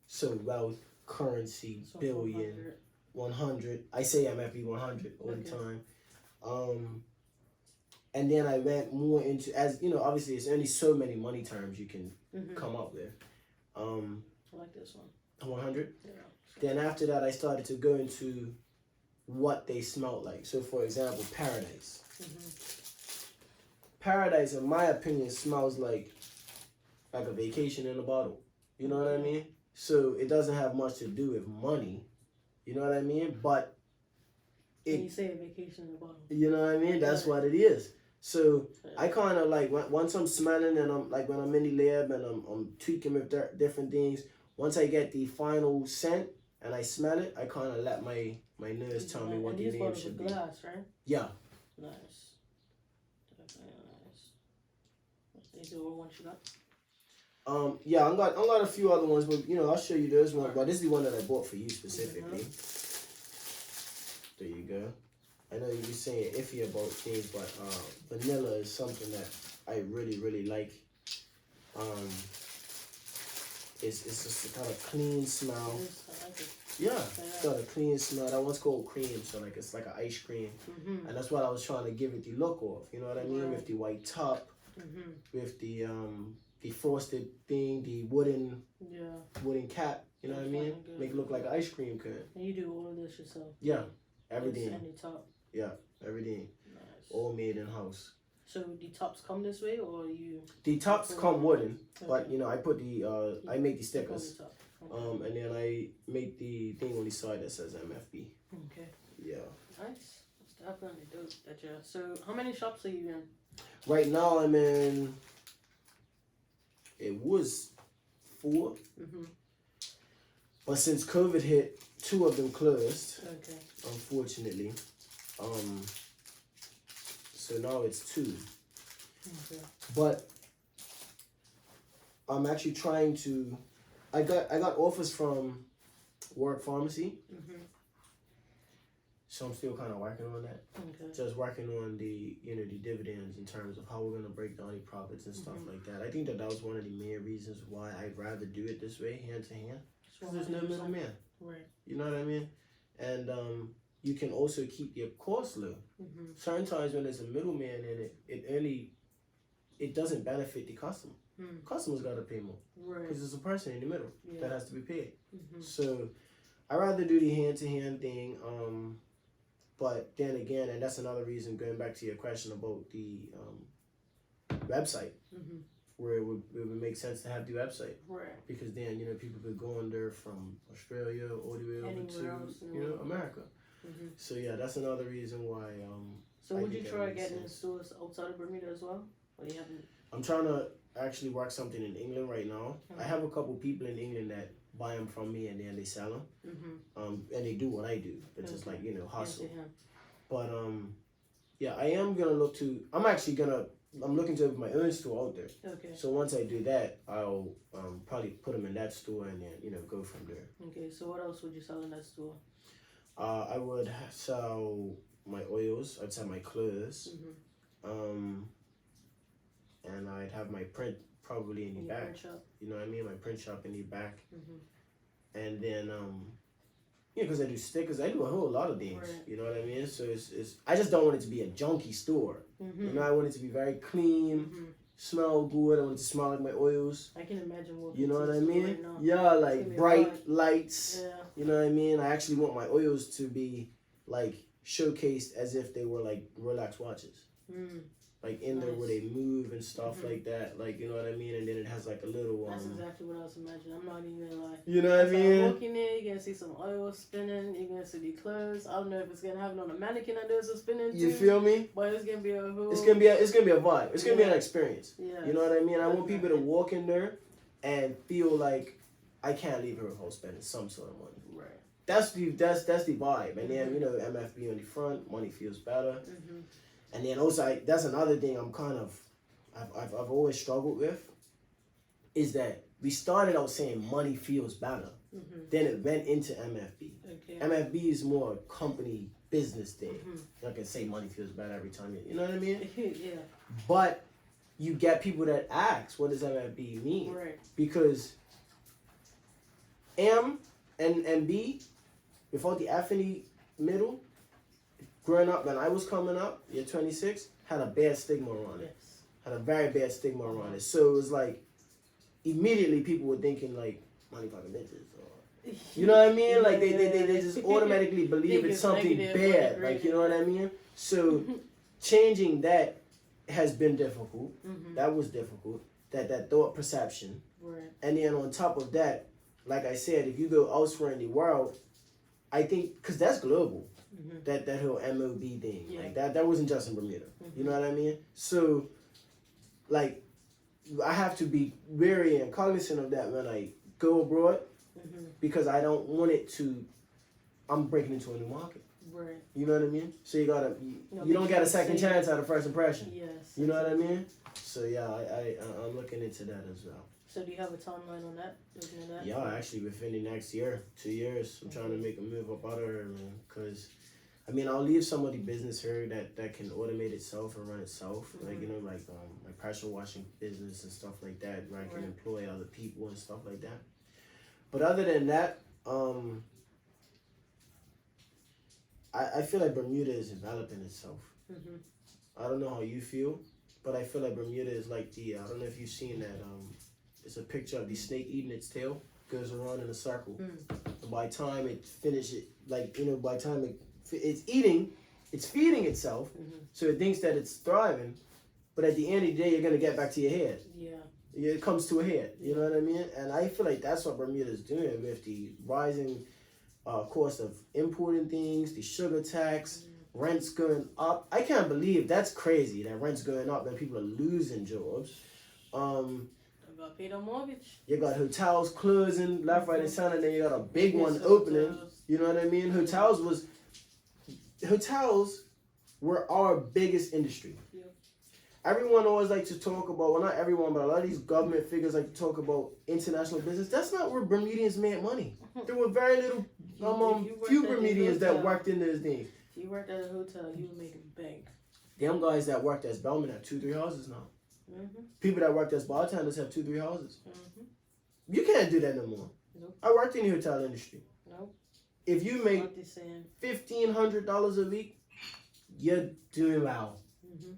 So wealth, currency, so billion, 100. I say MFB 100 all the time. And then I went more into, as you know, obviously it's only so many money terms you can come up with. I like this one. 100? Yeah. Then after that I started to go into what they smelled like. So for example, paradise. Paradise, in my opinion, smells like a vacation in a bottle. You know what I mean? So it doesn't have much to do with money. You know what I mean? But when you say a vacation in a bottle. You know what I mean? That's what it is. So I kind of like, once I'm smelling and I'm like, when I'm in the lab and I'm tweaking with different things, once I get the final scent and I smell it, I kind of let my nose tell me what the name should be. Glass, right? Yeah. Nice. Definitely nice. These are all ones you got? Yeah, I got a few other ones, but I'll show you those ones. But this is the one that I bought for you specifically. There you go. I know you're saying iffy about things, but vanilla is something that I really, really like. It's just a kind of clean smell. I like it. Yeah, it's got a clean smell. That one's called cream, so like it's like an ice cream, and that's what I was trying to give it the look of. You know what I mean? With the white top, with the frosted thing, the wooden cap. You know what I mean? Make it look like an ice cream cone. And you do all of this yourself? Yeah, everything. And the top? Yeah, everything. Nice. All made in house. So the tops come this way, or you? The tops come wooden, but I put I make the stickers. And then I make the thing on the side that says MFB. Okay. Yeah. Nice. That's definitely dope. So how many shops are you in? Right now I'm in. It was 4. But since COVID hit, 2 of them closed. Okay. Unfortunately. So now it's 2. Okay. But I'm actually trying to. I got offers from Work Pharmacy. So I'm still kind of working on that. Okay. Just working on the the dividends in terms of how we're gonna break down the profits and stuff like that. I think that was one of the main reasons why I'd rather do it this way, hand to hand. Because there's no middleman. Right. You know what I mean? And you can also keep your costs low. Certain times when there's a middleman in it, it only it doesn't benefit the customer. Mm. Customers got to pay more Right. because there's a person in the middle Yeah. that has to be paid. Mm-hmm. So I rather do the hand-to-hand thing. But then again, and that's another reason, going back to your question about the website, Mm-hmm. where it would make sense to have the website. Right. Because then, people could go on there from Australia all the way over Anywhere to, else in the world. America. Mm-hmm. So yeah, that's another reason why. So I would you think that try makes getting in sense. stores outside of Bermuda as well? Or you haven't? I'm trying to actually work something in England right now. Mm-hmm. I have a couple people in England that buy them from me and then they sell them. Mm-hmm. And they do what I do. It's just like, hustle. Yes, yeah. But yeah, I am gonna look to. I'm looking to open my own store out there. Okay. So once I do that, I'll probably put them in that store and then go from there. Okay. So what else would you sell in that store? I would sell my oils. I'd sell my clothes. Mm-hmm. And I'd have my print probably in the back. Print shop. You know what I mean? My print shop in the back. Mm-hmm. And then because I do stickers, I do a whole lot of things. Right. You know what I mean? So it's I just don't want it to be a junky store. Mm-hmm. I want it to be very clean, Mm-hmm. smell good. I want it to smell like my oils. I can imagine what. You know what I into the store mean? right now. Yeah, It's like gonna be bright hard. lights. Yeah. You know what I mean? I actually want my oils to be like showcased as if they were like Rolex watches. Mm. Like in there where Nice. they move and stuff Mhm. like that. Like, you know what I mean? And then it has like a little That's exactly what I was imagining. I'm not even gonna lie. you know what I As I'm mean? walking there, you're gonna see some oil spinning. You're gonna see the clothes. I don't know if it's gonna have it on a mannequin that does a spinning You too, feel me? but it's gonna be a whole. It's gonna be a vibe. It's gonna be an Yeah. experience. Yeah. You know what I mean? I want people to walk in there and feel like I can't leave here without spending some sort of money. Right. That's the vibe. And then MFB on the front, money feels better. Mm-hmm. And then also that's another thing I've always struggled with is that we started out saying money feels better. Mm-hmm. Then it went into MFB. Okay. MFB is more a company business thing. Mm-hmm. I can say money feels better every time you know what I mean? Yeah. But you get people that ask, what does MFB mean? Right. Because M and B, without the F in the middle, growing up when I was coming up, you're 26, had a bad stigma around it. Yes. Had a very bad stigma around it. So it was like, immediately people were thinking like, money fucking bitches. Or, you know what I mean? Like they just automatically believe it's something bad. Like, you know what I mean? So changing that has been difficult. Mm-hmm. That was difficult. That thought perception. Right. And then on top of that, like I said, if you go elsewhere in the world, I think, because that's global, Mm-hmm. that whole MOB thing. Yeah. Like that wasn't just in Bermuda. Mm-hmm. You know what I mean? So, like, I have to be wary and cognizant of that when I go abroad, Mm-hmm. because I don't want it to, I'm breaking into a new market. Right. You know what I mean? So you be don't get a second safe. chance at a first impression. Yes. You know what I mean? So yeah, I'm looking into that as well. So do you have a timeline on that? Looking at that? Yeah, actually within the next year, 2 years, I'm trying to make a move up out of here, man. Cause, I mean, I'll leave some of the business here that can automate itself and run itself. Like, my pressure washing business and stuff like that, where I can Right. employ other people and stuff like that. But other than that, I feel like Bermuda is developing itself. Mm-hmm. I don't know how you feel, but I feel like Bermuda is like I don't know if you've seen that, it's a picture of the snake eating its tail, goes around in a circle. And by the time it finishes, by the time it's eating, it's feeding itself, so it thinks that it's thriving, but at the end of the day, you're going to get back to your head. Yeah. It comes to a head, you know what I mean? And I feel like that's what Bermuda is doing with the rising cost of importing things, the sugar tax, rents going up. I can't believe that's crazy that rent's going up and people are losing jobs. I got paid on mortgage. You got hotels closing left, right, and center, and then you got a big Yes, one opening. hotels. You know what I mean? Hotels were our biggest industry. Yep. Everyone always like to talk about, well, not everyone, but a lot of these government figures like to talk about international business. That's not where Bermudians made money. There were very little, few Bermudians that worked in those things. If you worked at a hotel, you were making bank. Them guys that worked as bellmen have 2-3 houses now. Mm-hmm. People that worked as bartenders have 2-3 houses. Mm-hmm. You can't do that no more. Nope. I worked in the hotel industry. Nope. If you make What they saying? $1,500 a week, you're doing well. Mm-hmm.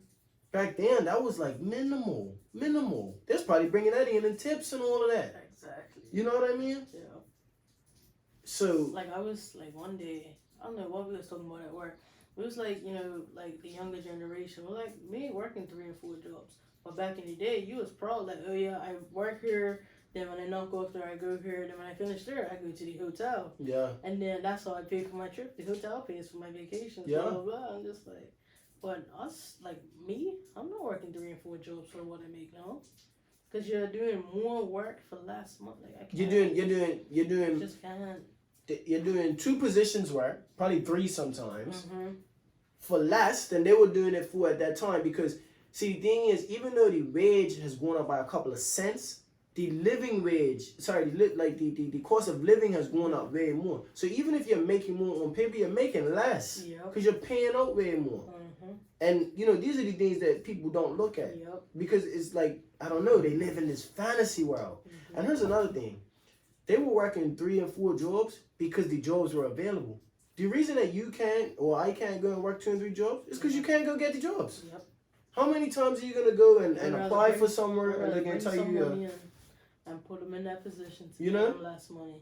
Back then, that was like minimal. They're probably bringing that in tips and all of that. Exactly. You know what I mean? Yeah. So, like I was like one day, I don't know what we was talking about at work. It was like, you know, like the younger generation. We're like me working 3 and 4 jobs. But back in the day, you was proud like, oh yeah, I work here. Then when I knock off there, I go here. Then when I finish there, I go to the hotel. yeah. And then that's how I pay for my trip. The hotel pays for my vacation. Yeah. Blah blah blah. I'm just like, but us like me, I'm not working 3 and 4 jobs for what I make now. Cause you're doing more work for less month. Like I can't. You're doing. Just can't. You're doing 2 positions work, probably 3 sometimes, Mm-hmm. for less than they were doing it for at that time. Because see, the thing is, even though the wage has gone up by a couple of cents, the living wage, the cost of living has gone up way more. So even if you're making more on paper, you're making less because you're paying out way more. Mm-hmm. And you know, these are the things that people don't look at because it's like, I don't know, they live in this fantasy world. Mm-hmm. And here's another thing. They were working 3 and 4 jobs because the jobs were available. The reason that you can't or I can't go and work 2 and 3 jobs is because you can't go get the jobs. Yep. How many times are you gonna go and apply for somewhere and they're gonna tell you? And put them in that position to You pay know? them less money.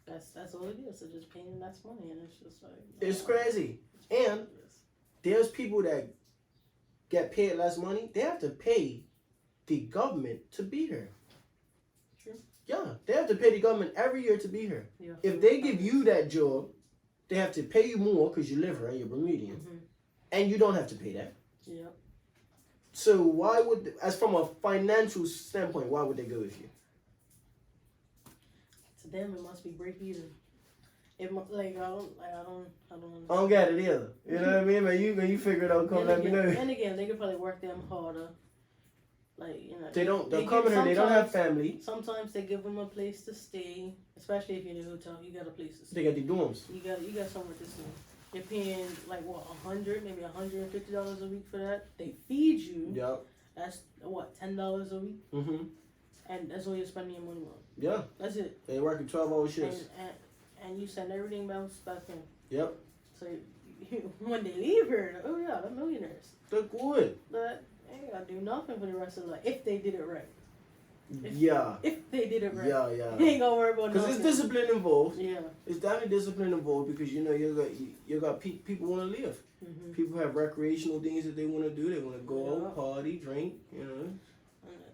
That's all it is. So just paying them less money, and it's just like It's crazy. And there's people that get paid less money. They have to pay the government to be here. True. Yeah, they have to pay the government every year to be here. Yeah. If they give you that job, they have to pay you more because you live here and you're Bermudian, and you don't have to pay that. Yeah. So why would, as from a financial standpoint, why would they go with you? To them, it must be break even. It like I don't. I don't get it either. You know what I mean? When you figure it out, come let me know. And again, they could probably work them harder. Like, you know. They don't. They're coming here. They don't have family. Sometimes they give them a place to stay, especially if you're in a hotel. You got a place to stay. They got the dorms. You got somewhere to stay. You're paying like what $100, maybe $150 a week for that. They feed you. Yep. That's what $10 a week. Mhm. And that's all you're spending your money on. Yeah. That's it. They working 12-hour shifts. And you send everything else back in. Yep. So when they leave here, oh yeah, they're millionaires. They're good. But they ain't gotta do nothing for the rest of their life if they did it right. If they did it right. Yeah. They ain't gonna worry about nothing. Because it's discipline involved. Yeah. It's definitely discipline involved because you know you got people want to live. Mm-hmm. People have recreational things that they want to do. They want to go out, party, drink. You know.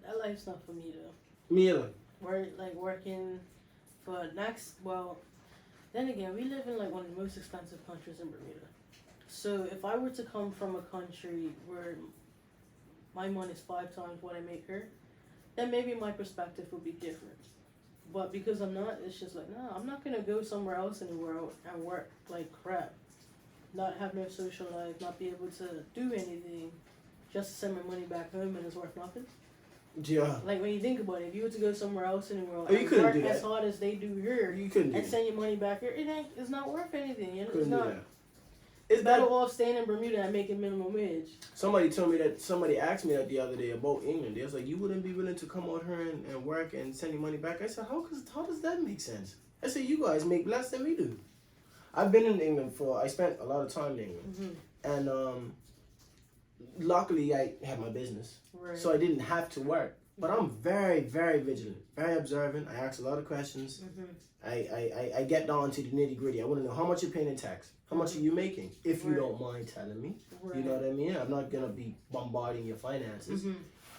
That life's not for me though. Me either. Working for next. Well, then again, we live in like one of the most expensive countries in Bermuda. So if I were to come from a country where my money is 5 times what I make here, then maybe my perspective would be different. But because I'm not, it's just like, no, I'm not gonna go somewhere else in the world and work like crap. Not have no social life, not be able to do anything, just to send my money back home and it's worth nothing. Yeah. Like when you think about it, if you were to go somewhere else in the world you and couldn't work do that. as hard as they do here You couldn't do and that. send your money back here, it's not worth anything. You know? Couldn't It's do not. that. It's better off staying in Bermuda and making minimum wage. Somebody asked me that the other day about England. They was like, you wouldn't be willing to come out here and work and send your money back? I said, how does that make sense? I said, you guys make less than we do. I've been in England I spent a lot of time in England. And luckily I had my business. Right. So I didn't have to work. But I'm very, very vigilant, very observant. I ask a lot of questions. I get down to the nitty gritty. I want to know how much you're paying in tax. How much are you making? If you don't mind telling me. You know what I mean? I'm not going to be bombarding your finances.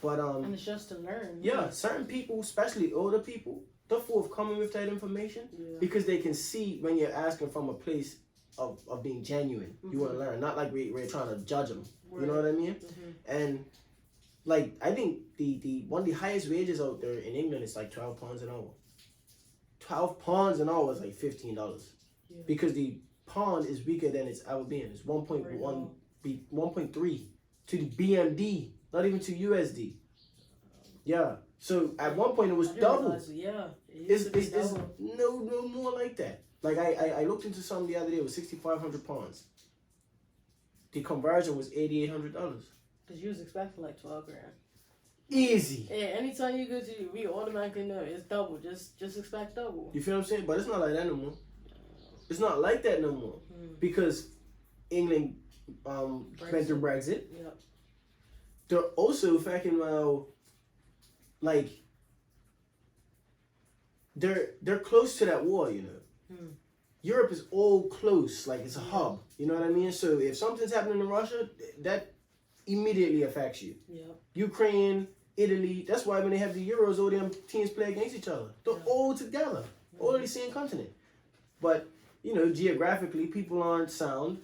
But and it's just to learn. Yeah, certain people, especially older people, they're forthcoming with that information because they can see when you're asking from a place of being genuine. You want to learn, not like we're trying to judge them. You know what I mean? And like I think the one of the highest wages out there in England is like £12 an hour. £12 an hour is like $15 because the pound is weaker than it's ever been. It's 1.3 to the BMD, not even to USD. Yeah. So at one point it was double. It's no more like that. Like I looked into something the other day. It was £6,500. The conversion was $8,800. Because you was expecting like 12 grand. Easy. Yeah, anytime you go to, we automatically know it's double. Just expect double. You feel what I'm saying? But it's not like that no more. It's not like that no more because England went through Brexit. Yep. they're also fucking well, like, they're close to that war, you know. Europe is all close, like it's a hub. You know what I mean? So if something's happening in Russia, that immediately affects you. Yeah. Ukraine, Italy. That's why when they have the Euros, all them teams play against each other. They're all together, all of the same continent. But you know, geographically, people aren't sound.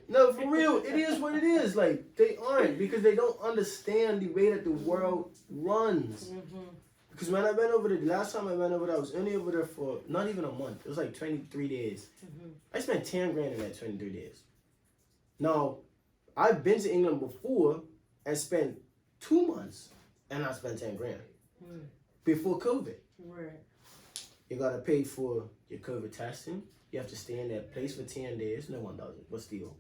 No, for real, it is what it is. Like they aren't because they don't understand the way that the world runs. Because when I went over there, the last time I went over there, I was only over there for not even a month. It was like 23 days. I spent 10 grand in that 23 days. Now, I've been to England before and spent 2 months and I spent 10 grand. Before COVID. Right. You gotta pay for your COVID testing. You have to stay in that place for 10 days. No one does it, but still.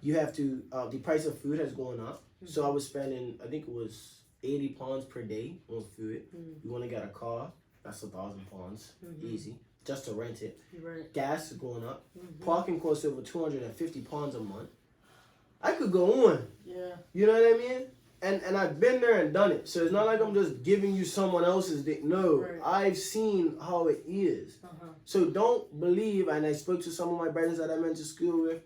You have to, the price of food has gone up. So I was spending, I think it was £80 per day on food. You want to get a car, that's £1,000, easy, just to rent it. Right. Gas is going up. Parking costs over £250 a month. I could go on. Yeah. You know what I mean? And I've been there and done it. So it's not like I'm just giving you someone else's dick. No, Right. I've seen how it is. So don't believe, and I spoke to some of my brothers that I went to school with.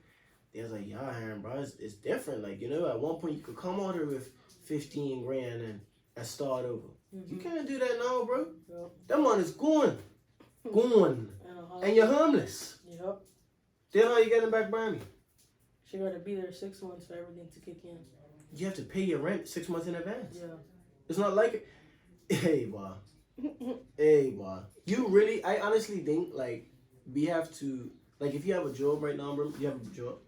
They was like, yeah, Errin, bro, it's different. Like, you know, at one point you could come out here with 15 grand and start over. You can't do that now, bro. Yep. That money's gone. Gone. And you're homeless. Yep. Then how you getting back by me? She got to be there 6 months for everything to kick in. You have to pay your rent 6 months in advance. Yeah. It's not like it. Hey, boy. Hey, boy. You really, I honestly think, like, we have to, like, if you have a job right now, bro, you have a job.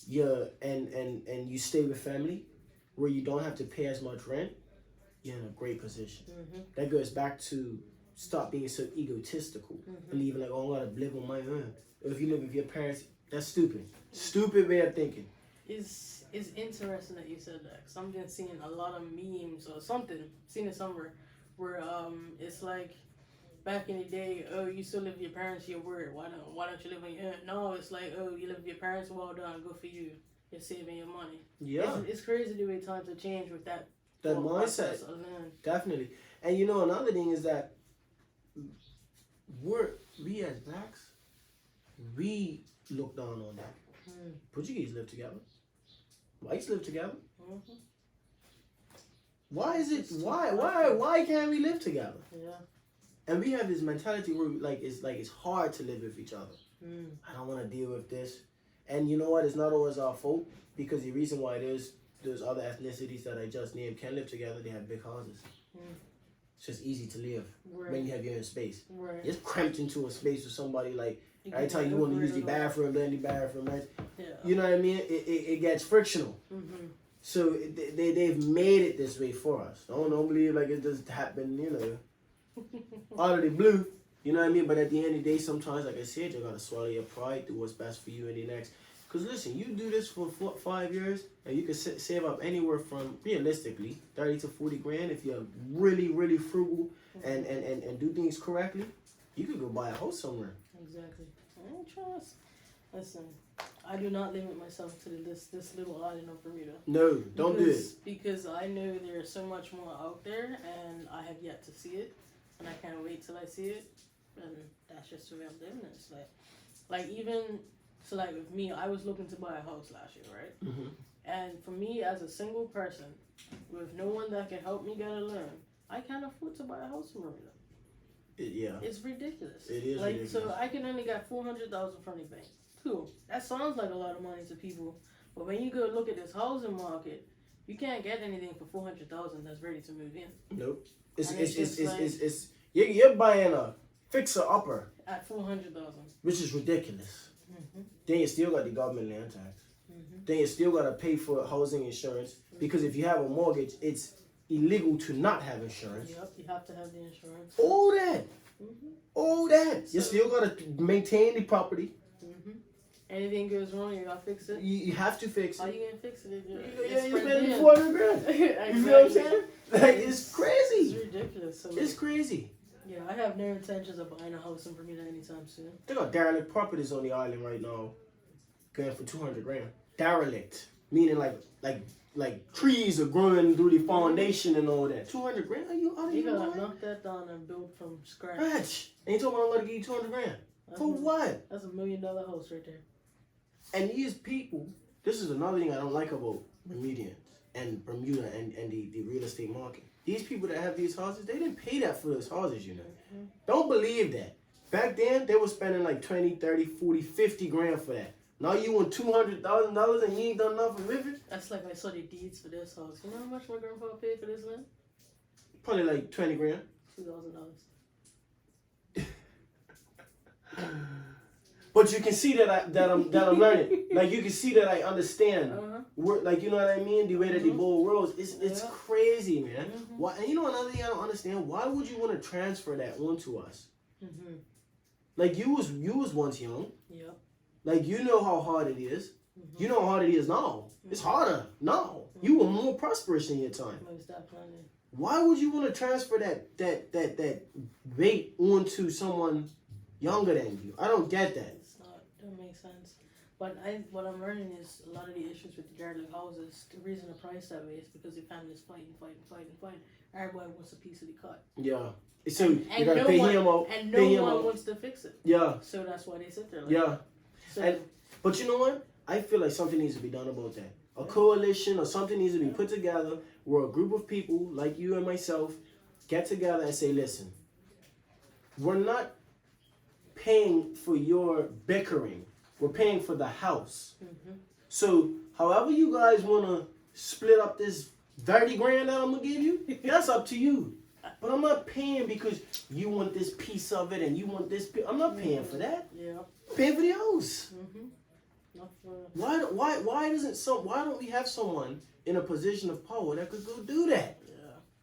Yeah, and you stay with family where you don't have to pay as much rent, you're in a great position. That goes back to stop being so egotistical. Believing like, oh, I gotta live on my own. Or if you live with your parents, that's stupid. Stupid way of thinking. It's interesting that you said that, because I've been seeing a lot of memes or something, seen it somewhere, where it's like, back in the day, oh, you still live with your parents, you're worried. Why don't you live on your own? No, it's like, oh, you live with your parents, well done, good for you. You're saving your money. Yeah. It's crazy the way times have changed with that. That mindset. Definitely. And you know, another thing is that we as blacks, we look down on that. Portuguese live together. Whites live together. Why is it? Why can't we live together? Yeah. And we have this mentality where it's hard to live with each other. I don't want to deal with this. And you know what? It's not always our fault, because the reason why those other ethnicities that I just named can live together, they have big houses. It's just easy to live when you have your own space. Right. It's cramped into a space with somebody like, every time you want to use the bathroom, then the bathroom, right? Yeah. You know what I mean? It gets frictional. So they've made it this way for us. I don't believe like it just happened, you know, out of the blue. You know what I mean? But at the end of the day, sometimes, like I said, you gotta swallow your pride, do what's best for you in the next. Because listen, you do this for 5 years, and you can save up anywhere from, realistically, 30 to 40 grand if you're really, really frugal and do things correctly. You could go buy a house somewhere. Exactly. I don't trust. Listen, I do not limit myself to this little island of Bermuda. No, don't do it. Because I know there's so much more out there, and I have yet to see it, and I can't wait till I see it. And that's just the way I'm living. It's like even so, like with me, I was looking to buy a house last year, right? And for me, as a single person, with no one that can help me get a loan, I can't afford to buy a house in Bermuda. Yeah. It's ridiculous. It is like ridiculous. So I can only get $400,000 from the bank. Cool. That sounds like a lot of money to people, but when you go look at this housing market, you can't get anything for $400,000 that's ready to move in. Nope. It's you're buying a fixer upper at $400,000, which is ridiculous. Then you still got the government land tax. Then you still got to pay for housing insurance, because if you have a mortgage, it's illegal to not have insurance. Yep, you have to have the insurance. All that. All that. You still got to maintain the property. Anything goes wrong, you gotta fix it. You have to fix it. How you gonna fix it? You're spending $400 grand. Exactly. You know what I'm saying? Like, it's crazy. It's ridiculous. So It's crazy. Yeah, I have no intentions of buying a house in Bermuda anytime soon. They got derelict properties on the island right now, going for $200 grand. Derelict, meaning like like trees are growing through the foundation and all that. 200 grand? Are you out of You your gotta mind? knock that down and build from scratch. Scratch. Ain't talking about I'm gonna give you 200 grand. That's For a- what? That's $1 million house right there. And these people, this is another thing I don't like about Bermudians and Bermuda and the real estate market. These people that have these houses, they didn't pay that for those houses, you know. Mm-hmm. Don't believe that. Back then, they were spending like 20, 30, 40, 50 grand for that. Now you want $200,000 and you ain't done nothing with it? That's like I saw the deeds for this house. You know how much my grandpa paid for this land? Probably like 20 grand. $2,000. But you can see that I'm learning. Like you can see that I understand. Like you know what I mean? The way that the ball rolls, it's crazy, man. Why? And you know another thing I don't understand. Why would you want to transfer that onto us? Like you was once young. Yep. Like you know how hard it is. You know how hard it is now. It's harder now. You were more prosperous in your time. Why would you want to transfer that weight onto someone younger than you? I don't get that. It's not. Don't make sense. But what I'm learning is a lot of the issues with the derelict houses. The reason the price that way is because the family's fighting. Everybody wants a piece of the cut. Yeah. So you and gotta no pay one, him out. and Pay no him one out. wants to fix it. Yeah. So that's why they sit there. Like Yeah. that. So, And but you know what? I feel like something needs to be done about that. A coalition or something needs to be put together where a group of people like you and myself get together and say, listen, we're not paying for your bickering. We're paying for the house. So however you guys want to split up this 30 grand that I'm going to give you, that's up to you. But I'm not paying because you want this piece of it and you want this piece. I'm not paying for that. Yeah. I'm paying for the house. Not for, Why don't we have someone in a position of power that could go do that? yeah.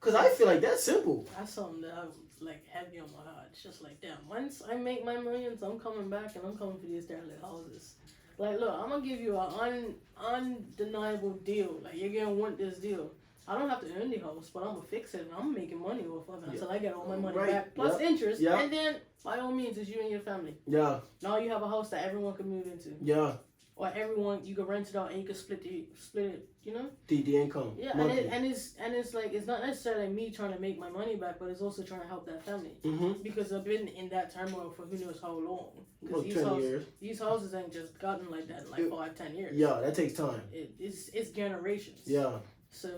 Because I feel like that's simple. That's something that I'm like heavy on my heart. It's just like, damn, once I make my millions, I'm coming back and I'm coming for these derelict houses. Like, look, I'm gonna give you an undeniable deal. Like, you're gonna want this deal. I don't have to earn the house, but I'm gonna fix it and I'm making money off of it until I get all my money back plus interest. And then, by all means, it's you and your family. Yeah. Now you have a house that everyone can move into. Yeah. Or everyone, you can rent it out and you can split it, you know? The income. Yeah, and it's like, it's not necessarily me trying to make my money back, but it's also trying to help that family. Because I've been in that turmoil for who knows how long. Well, 10 years. These houses ain't just gotten like that in like 5-10 years. Yeah, that takes time. It's generations. Yeah. So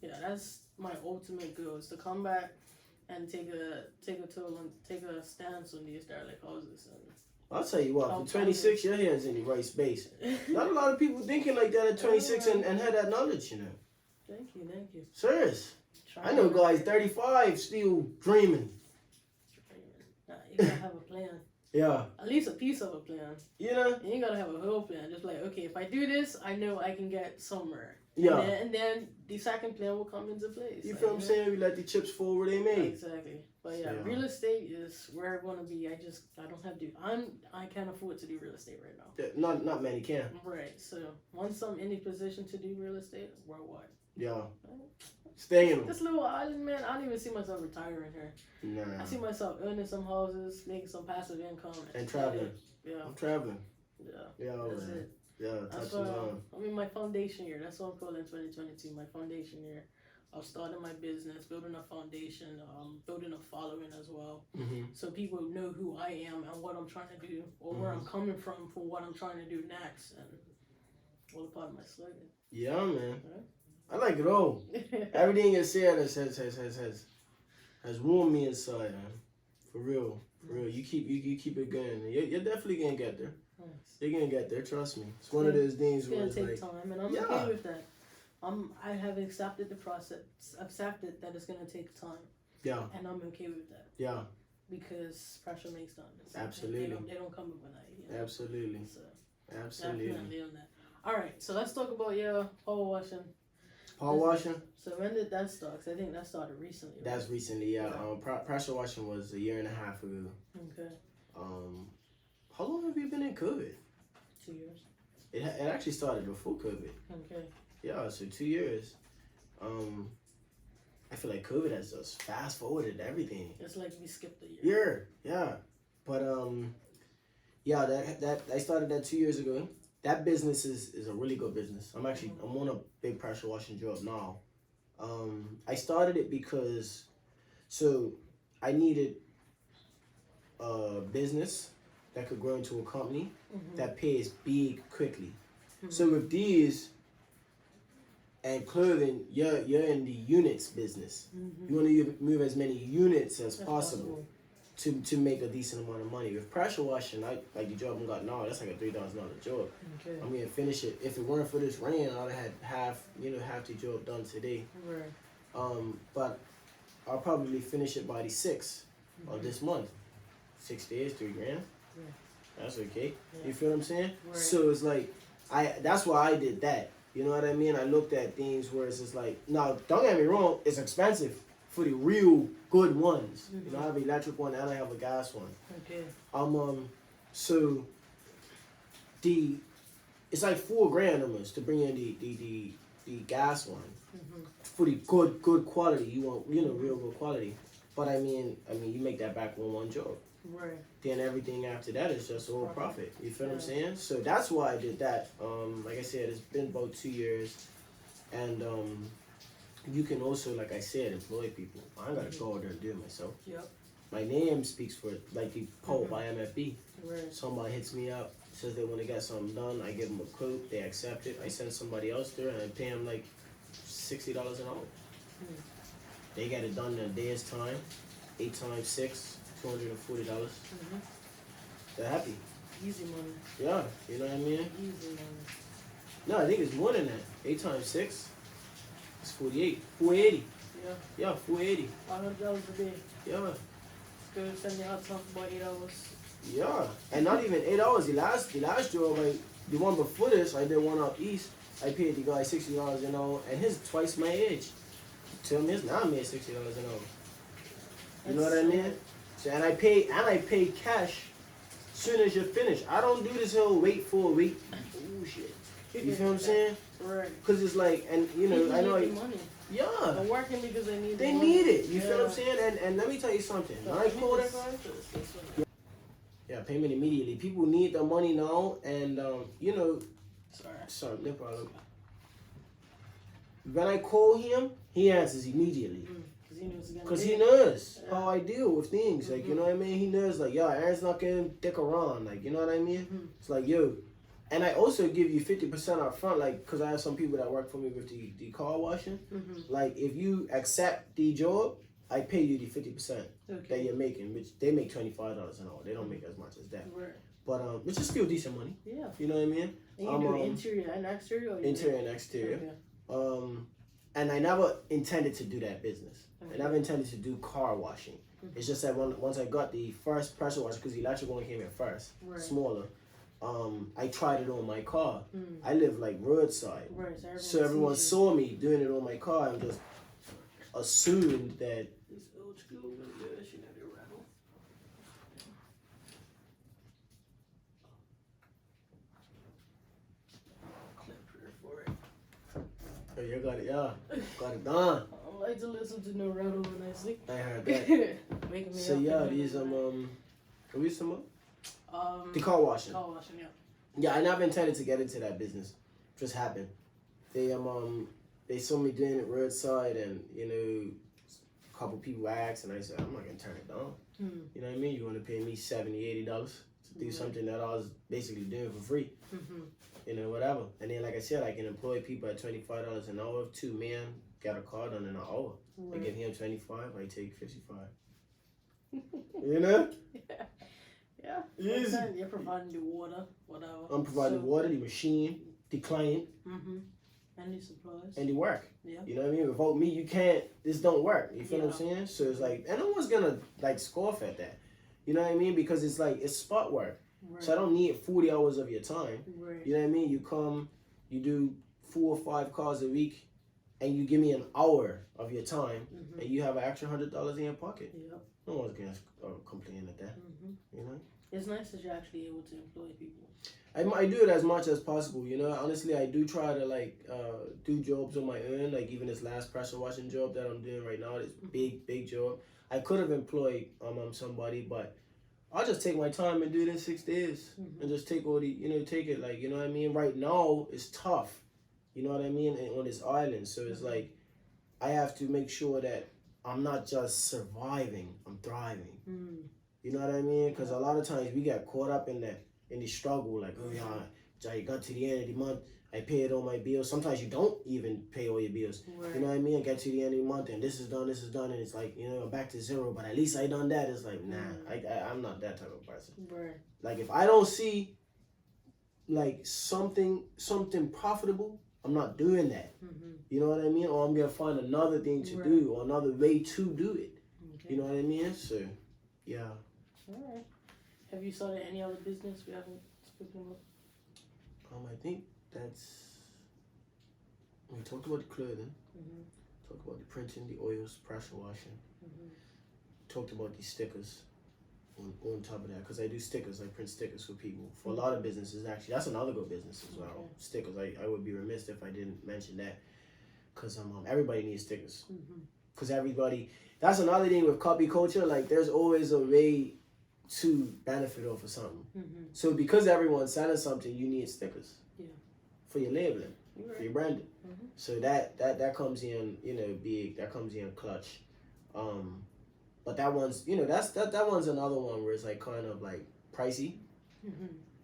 that's my ultimate goal, is to come back and take a toll and take a stance on these derelict houses. And I'll tell you what, for 26, your head's in the right space. Not a lot of people thinking like that at 26 and have that knowledge, you know. Thank you. Serious. I know guys 35 still dreaming. Nah, you gotta have a plan. Yeah. At least a piece of a plan. You know? You ain't gotta have a whole plan. Just like, okay, if I do this, I know I can get somewhere. Yeah. And then the second plan will come into place. You feel what I'm saying? We let the chips fall where they may. Exactly. But yeah, real estate is where I want to be. I don't have to. I can't afford to do real estate right now. Not many can. Right. So once I'm in a position to do real estate worldwide. Yeah. Staying. This little island, man, I don't even see myself retiring here. Nah. I see myself owning some houses, making some passive income, and traveling. Yeah. I'm traveling. Yeah. That's man. it. Yeah, That's touches why on. I'm in my foundation year. That's what I'm calling 2022. My foundation year. I've started my business, building a foundation, building a following as well. So people know who I am and what I'm trying to do, or where I'm coming from for what I'm trying to do next, and all a part of my slogan. Yeah, man. I like it all. Everything you said has warmed me inside, man. For real. You keep it going. You're definitely gonna get there. You're gonna get there, trust me. It's one of those things where it's gonna take like, time, and I'm okay with that. I have accepted the process. Accepted that it's gonna take time. Yeah. And I'm okay with that. Yeah. Because pressure makes diamonds. Absolutely. They don't come overnight. You know? Absolutely. So absolutely. Definitely on that. All right, so let's talk about power washing. Power washing. So when did that start? 'Cause I think that started recently. Right? That's recently, yeah. Pressure washing was 1.5 years ago. Okay. How long have you been in COVID? 2 years. It actually started before COVID. Okay. Yeah, so 2 years. I feel like COVID has just fast forwarded everything. It's like we skipped a year. Yeah. But that I started that 2 years ago. that business is a really good business. I'm on a big pressure washing job now. I started it because so I needed a business that could grow into a company that pays big quickly. So with these and clothing, you're in the units business. You want to move as many units as possible to make a decent amount of money. With pressure washing, like the job I got now, that's like a $3,000 job. Okay. I'm gonna finish it. If it weren't for this rain, I'd have had half the job done today. Right. But I'll probably finish it by the 6th of this month. 6 days, $3,000. Yeah. That's okay. Yeah. You feel what I'm saying? Right. So it's like that's why I did that. You know what I mean? I looked at things where it's just like, now don't get me wrong, it's expensive for the real good ones. You know, I have an electric one and I have a gas one. Okay. So it's like $4,000 almost to bring in the gas one. For the good quality. You want real good quality. But I mean you make that back on one job. Right. Then everything after that is just all profit. You feel what I'm saying? So that's why I did that. Like I said, it's been about 2 years, and you can also, like I said, employ people. I ain't gotta go out there and do it myself. Yep. My name speaks for it, like the poet by MFB. Right. Somebody hits me up, says they want to get something done. I give them a quote, they accept it. I send somebody else there, and I pay them like $60 an hour. They get it done in a day's time. 8 times 6. $240. They're happy. Easy money. Yeah, you know what I mean? Easy money. No, I think it's more than that. 8 times 6 is 48. 480. Yeah. Yeah, 480. $500 a day. Yeah. Go send me out for about 8 hours. Yeah. And not even 8 hours. The last job, like the one before this, I did one up east. I paid the guy $60 an hour, and his twice my age. Tell me, now I made $60 an hour. You know what I mean? So, and I pay cash soon as you're finished. I don't do this whole wait shit. You feel what I'm saying? Right. Cause it's like, and I know. Money. Yeah. They're working because they need. They the money. need it. You feel what I'm saying? And let me tell you something. When I call that. Yeah, payment immediately. People need the money now, and Sorry, no problem. When I call him, he answers immediately. Because he knows how I deal with things. Like, you know what I mean? He knows, like, yo, Aaron's not going to dick around. Like, you know what I mean? It's like, yo. And I also give you 50% up front, like, because I have some people that work for me with the car washing. Like, if you accept the job, I pay you the 50% that you're making, which they make $25 an hour. They don't make as much as that. Right. But, which is still decent money. Yeah. You know what I mean? And you do interior and exterior? Or interior and exterior. Okay. And I never intended to do that business. I never intended to do car washing. It's just that once I got the first pressure washer, because the electric one came in first, smaller, I tried it on my car. I live like roadside. Right, so everyone saw me doing it on my car and just assumed that. This old school, yeah, she know they rattle. Clip her for it. Oh, you got it, yeah. Got it done. I like to listen to no rattle when I sleep. I heard that. Making me So up yeah, these are we some more? The car washing. Car washing, yeah. Yeah, I never intended to get into that business. Just happened. They saw me doing it roadside, and a couple people asked, and I said, I'm not gonna turn it down. You know what I mean? You want to pay me $70, $80 to do something that I was basically doing for free. Whatever. And then, like I said, I can employ people at $25 an hour. 2 men got a car done in an hour. I give him 25. I take 55. You know? Yeah. Easy. You're providing the water, whatever. I'm providing water, the machine, the client, and the supplies. and the work. Yeah. You know what I mean? Without me, this don't work. You feel what I'm saying? So it's like, and no one's gonna like scoff at that. You know what I mean? Because it's like, it's spot work. Right. So I don't need 40 hours of your time. Right. You know what I mean? You come, you do 4 or 5 cars a week, and you give me an hour of your time, and you have an extra $100 in your pocket. Yep. No one's gonna complain at that. You know? It's nice that you're actually able to employ people. I do it as much as possible, Honestly, I do try to do jobs on my own. Like even this last pressure washing job that I'm doing right now, this big job. I could have employed somebody, but I'll just take my time and do it in 6 days, and just take all the, take it like, you know what I mean. Right now it's tough, you know what I mean, and on this island. So it's like I have to make sure that I'm not just surviving, I'm thriving. You know what I mean? Because a lot of times we get caught up in the struggle, like, oh yeah, I got to the end of the month, I paid all my bills. Sometimes you don't even pay all your bills. Right. You know what I mean? I get to the end of the month and this is done, and it's like, I'm back to zero, but at least I done that. It's like, nah, I'm not that type of person. Right. Like, if I don't see like something profitable, I'm not doing that. You know what I mean? Or I'm gonna find another thing to do, or another way to do it. Okay. You know what I mean? So, yeah. All right. Have you started any other business we haven't spoken about? I think we talked about the clothing. Talked about the printing, the oils, pressure washing. Talked about the stickers. On top of that, because I do stickers, I print stickers for people. For a lot of businesses, actually, that's another good business as well. Okay. Stickers, I would be remiss if I didn't mention that, because everybody needs stickers. Because that's another thing with copy culture. Like, there's always a way to benefit off of something. So because everyone's selling something, you need stickers. Yeah. For your labeling, for your branding. So that comes in, big. That comes in clutch. But that one's, that one's another one where it's like kind of like pricey,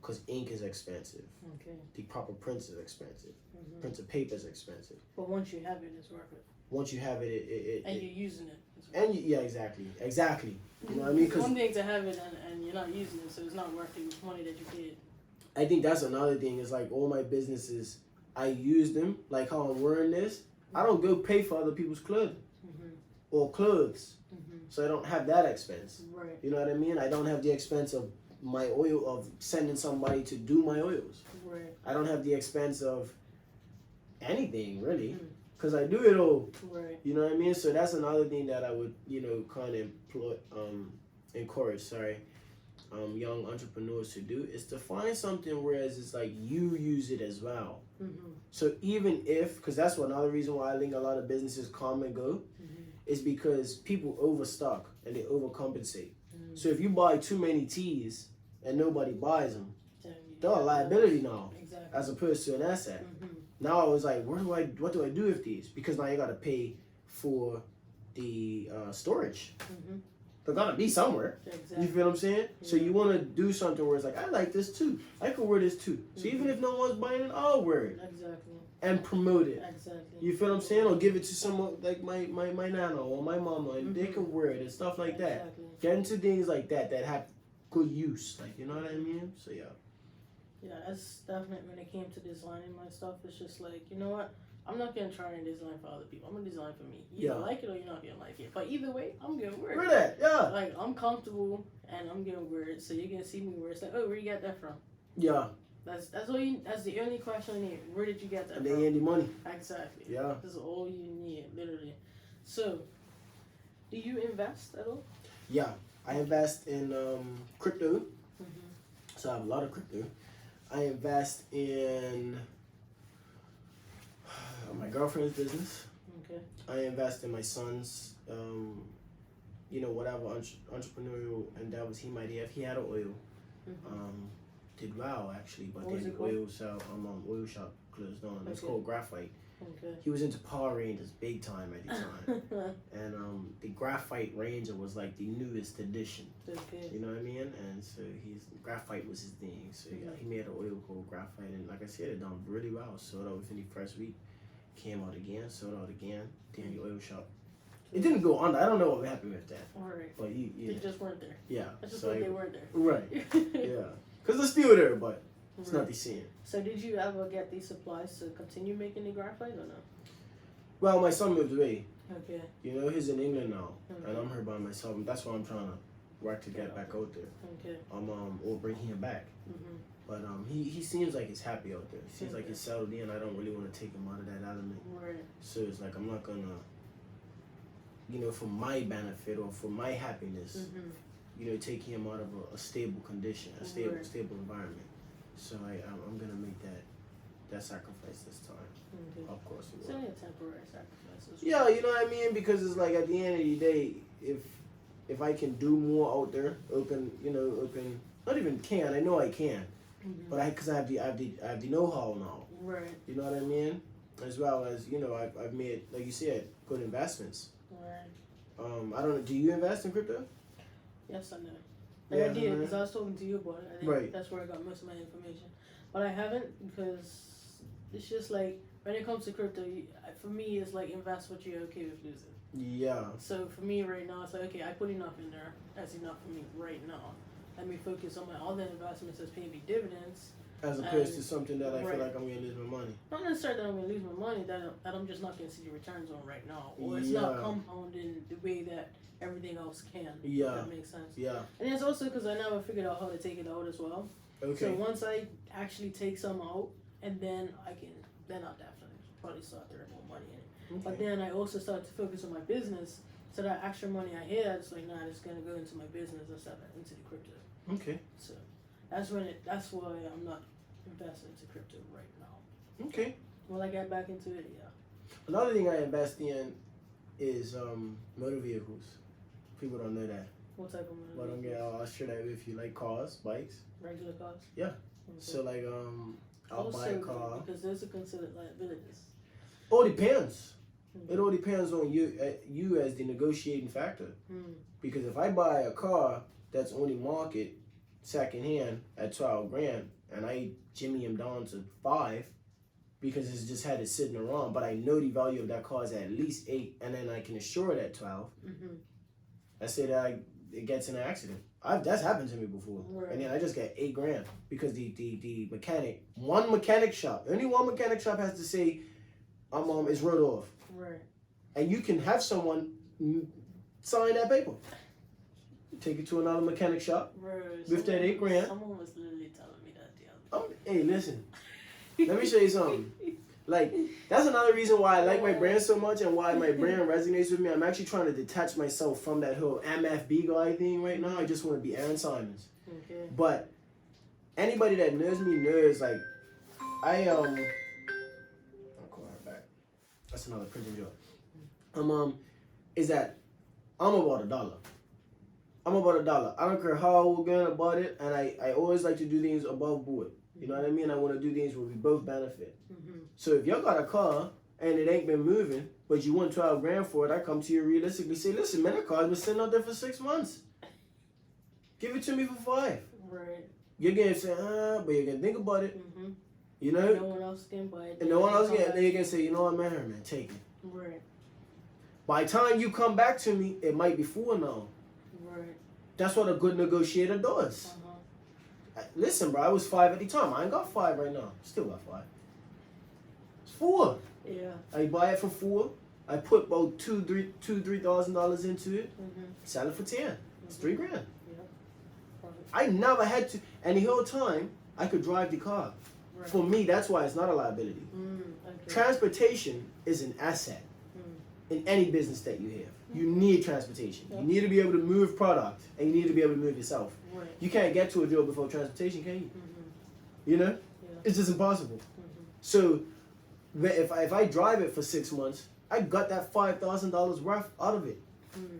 because ink is expensive. Okay. The proper prints is expensive. Prints of paper is expensive. But once you have it, it's worth it. Once you have it, and you're using it. And yeah, exactly. You know what I mean? 'Cause one thing to have it and you're not using it, so it's not worth the money that you paid. I think that's another thing. Is like all my businesses, I use them. Like how I'm wearing this, I don't go pay for other people's clothing or clothes. So I don't have that expense. Right. You know what I mean? I don't have the expense of my oil, of sending somebody to do my oils. Right. I don't have the expense of anything really, because I do it all. Right. You know what I mean? So that's another thing that I would, kind of encourage. Young entrepreneurs to do, is to find something whereas it's like you use it as well. So even if, because that's another reason why I think a lot of businesses come and go. Is because people overstock and they overcompensate. So if you buy too many teas and nobody buys them, they're a liability now, as opposed to an asset. Now I was like, what do I do with these? Because now you got to pay for the storage. They're gonna be somewhere. You feel what I'm saying? So you want to do something where it's like, I like this too. I can wear this too. So even if no one's buying it, I'll wear it. And promote it. You feel what I'm saying? Or give it to someone like my nana or my mama, and they can wear it and stuff like that. Get into things like that have good use. Like, you know what I mean? So yeah. Yeah, that's definitely when it came to designing my stuff. It's just like, you know what? I'm not gonna try and design for other people. I'm gonna design for me. You like it or you're not gonna like it. But either way, I'm gonna wear it. Wear that, yeah. Like, I'm comfortable and I'm gonna wear it. So you're gonna see me wear it. It's like, oh, where you got that from? Yeah. That's the only question I need. Where did you get that from? And they need the money. Exactly. Yeah. This is all you need, literally. So, do you invest at all? Yeah, I invest in crypto. So I have a lot of crypto. I invest in my girlfriend's business. Okay. I invest in my son's, whatever entrepreneurial endeavors he might have. He had an oil. Did well actually, but then the oil shop closed down. Okay. It's called Graphite. Okay. He was into Power Rangers big time at the time, and the Graphite Ranger was like the newest edition. Okay. You know what I mean? And so Graphite was his thing. So yeah, he made an oil called Graphite, and like I said, it done really well. Sold out within the first week. Came out again, sold out again. Then the oil shop. It didn't go under. I don't know what happened with that. All right. But they just weren't there. Yeah. That's just what they weren't there. Right. Yeah. Because it's still there, but it's not the same. So did you ever get these supplies to continue making the graphite or no? Well, my son moved away. Okay. He's in England now, and I'm here by myself. And that's why I'm trying to work to get back out there. Okay. Or bring him back. But he seems like he's happy out there. He seems like he's settled in. I don't really want to take him out of that element. Right. So it's like I'm not gonna, for my benefit or for my happiness, take him out of a stable condition, a stable environment. So I'm gonna make that sacrifice this time. Okay. Of course. It's only a temporary sacrifice. Yeah, you know what I mean? Because it's like at the end of the day, if if I can do more out there, open, not even can, I know I can, but because I have the know-how now. Right. You know what I mean? As well as, I've made, like you said, good investments. Right. I don't know, do you invest in crypto? Yes, I know. Like I did, because I was talking to you about it. I think Right. that's where I got most of my information. But I haven't, because it's just like, when it comes to crypto, for me, it's like invest what you're okay with losing. Yeah. So for me right now, it's like, okay, I put enough in there. That's enough for me right now. Let me focus on my other investments that's paying me dividends. As opposed to something that I feel like I'm going to lose my money. Not necessarily that I'm going to lose my money, that I'm just not going to see the returns on right now. Or it's not compounding the way that everything else can. Yeah. If that makes sense. Yeah. And it's also because I never figured out how to take it out as well. Okay. So once I actually take some out, and then I'll definitely probably start throwing more money in it. Okay. But then I also start to focus on my business. So that extra money I had, it's like, it's going to go into my business instead of into the crypto. Okay. So that's why I'm not investing into crypto right now. Okay. When I get back into it, yeah. Another thing I invest in is motor vehicles. People don't know that. What type of motor But I'm vehicles? I'll share that with you, like cars, bikes. Regular cars? Yeah. Okay. So like I'll buy a car. Because those are considered liabilities. All depends. It all depends on you as the negotiating factor. Because if I buy a car that's only market secondhand at 12 grand and I jimmy him down to 5 because it's just had it sitting around, but I know the value of that car is at least 8 and then I can assure it at 12. I say that it gets in an accident. That's happened to me before. Right. And then I just get 8 grand because the mechanic, only one mechanic shop has to say it's wrote off. Right. And you can have someone sign that paper. Take it to another mechanic shop. Right. With that 8 grand. Someone was literally telling me that the other day. Hey, listen. Let me show you something. Like, that's another reason why I like my brand so much and why my brand resonates with me. I'm actually trying to detach myself from that whole MFB guy thing right now. I just want to be Errin Simmons. Okay. But anybody that knows me knows, like, I'll call her back. That's another prison joke. Is that I'm about $1. I'm about $1. I don't care how we're going about it, and I always like to do things above board. You know what I mean? I want to do things where we both benefit. So if y'all got a car and it ain't been moving, but you want 12 grand for it, I come to you realistically say, listen, man, that car's been sitting out there for 6 months. Give it to me for 5. Right. You're gonna say, but you're gonna think about it. You know? No one else can buy it. And no one else can. Then you're gonna say, you know what, man, take it. Right. By the time you come back to me, it might be 4 now. Right. That's what a good negotiator does. Listen, bro, I was 5 at the time. I ain't got 5 right now. Still got 5. It's 4. Yeah. I buy it for 4. I put about $3,000 into it. Sell it for 10. It's 3 grand. Yeah. I never had to, and the whole time I could drive the car. Right. For me, that's why it's not a liability. Okay. Transportation is an asset in any business that you have. You need transportation. You need to be able to move product, and you need to be able to move yourself. Right. You can't get to a job before transportation, can you? You know? Yeah. It's just impossible. So if I drive it for 6 months, I got that $5,000 worth out of it.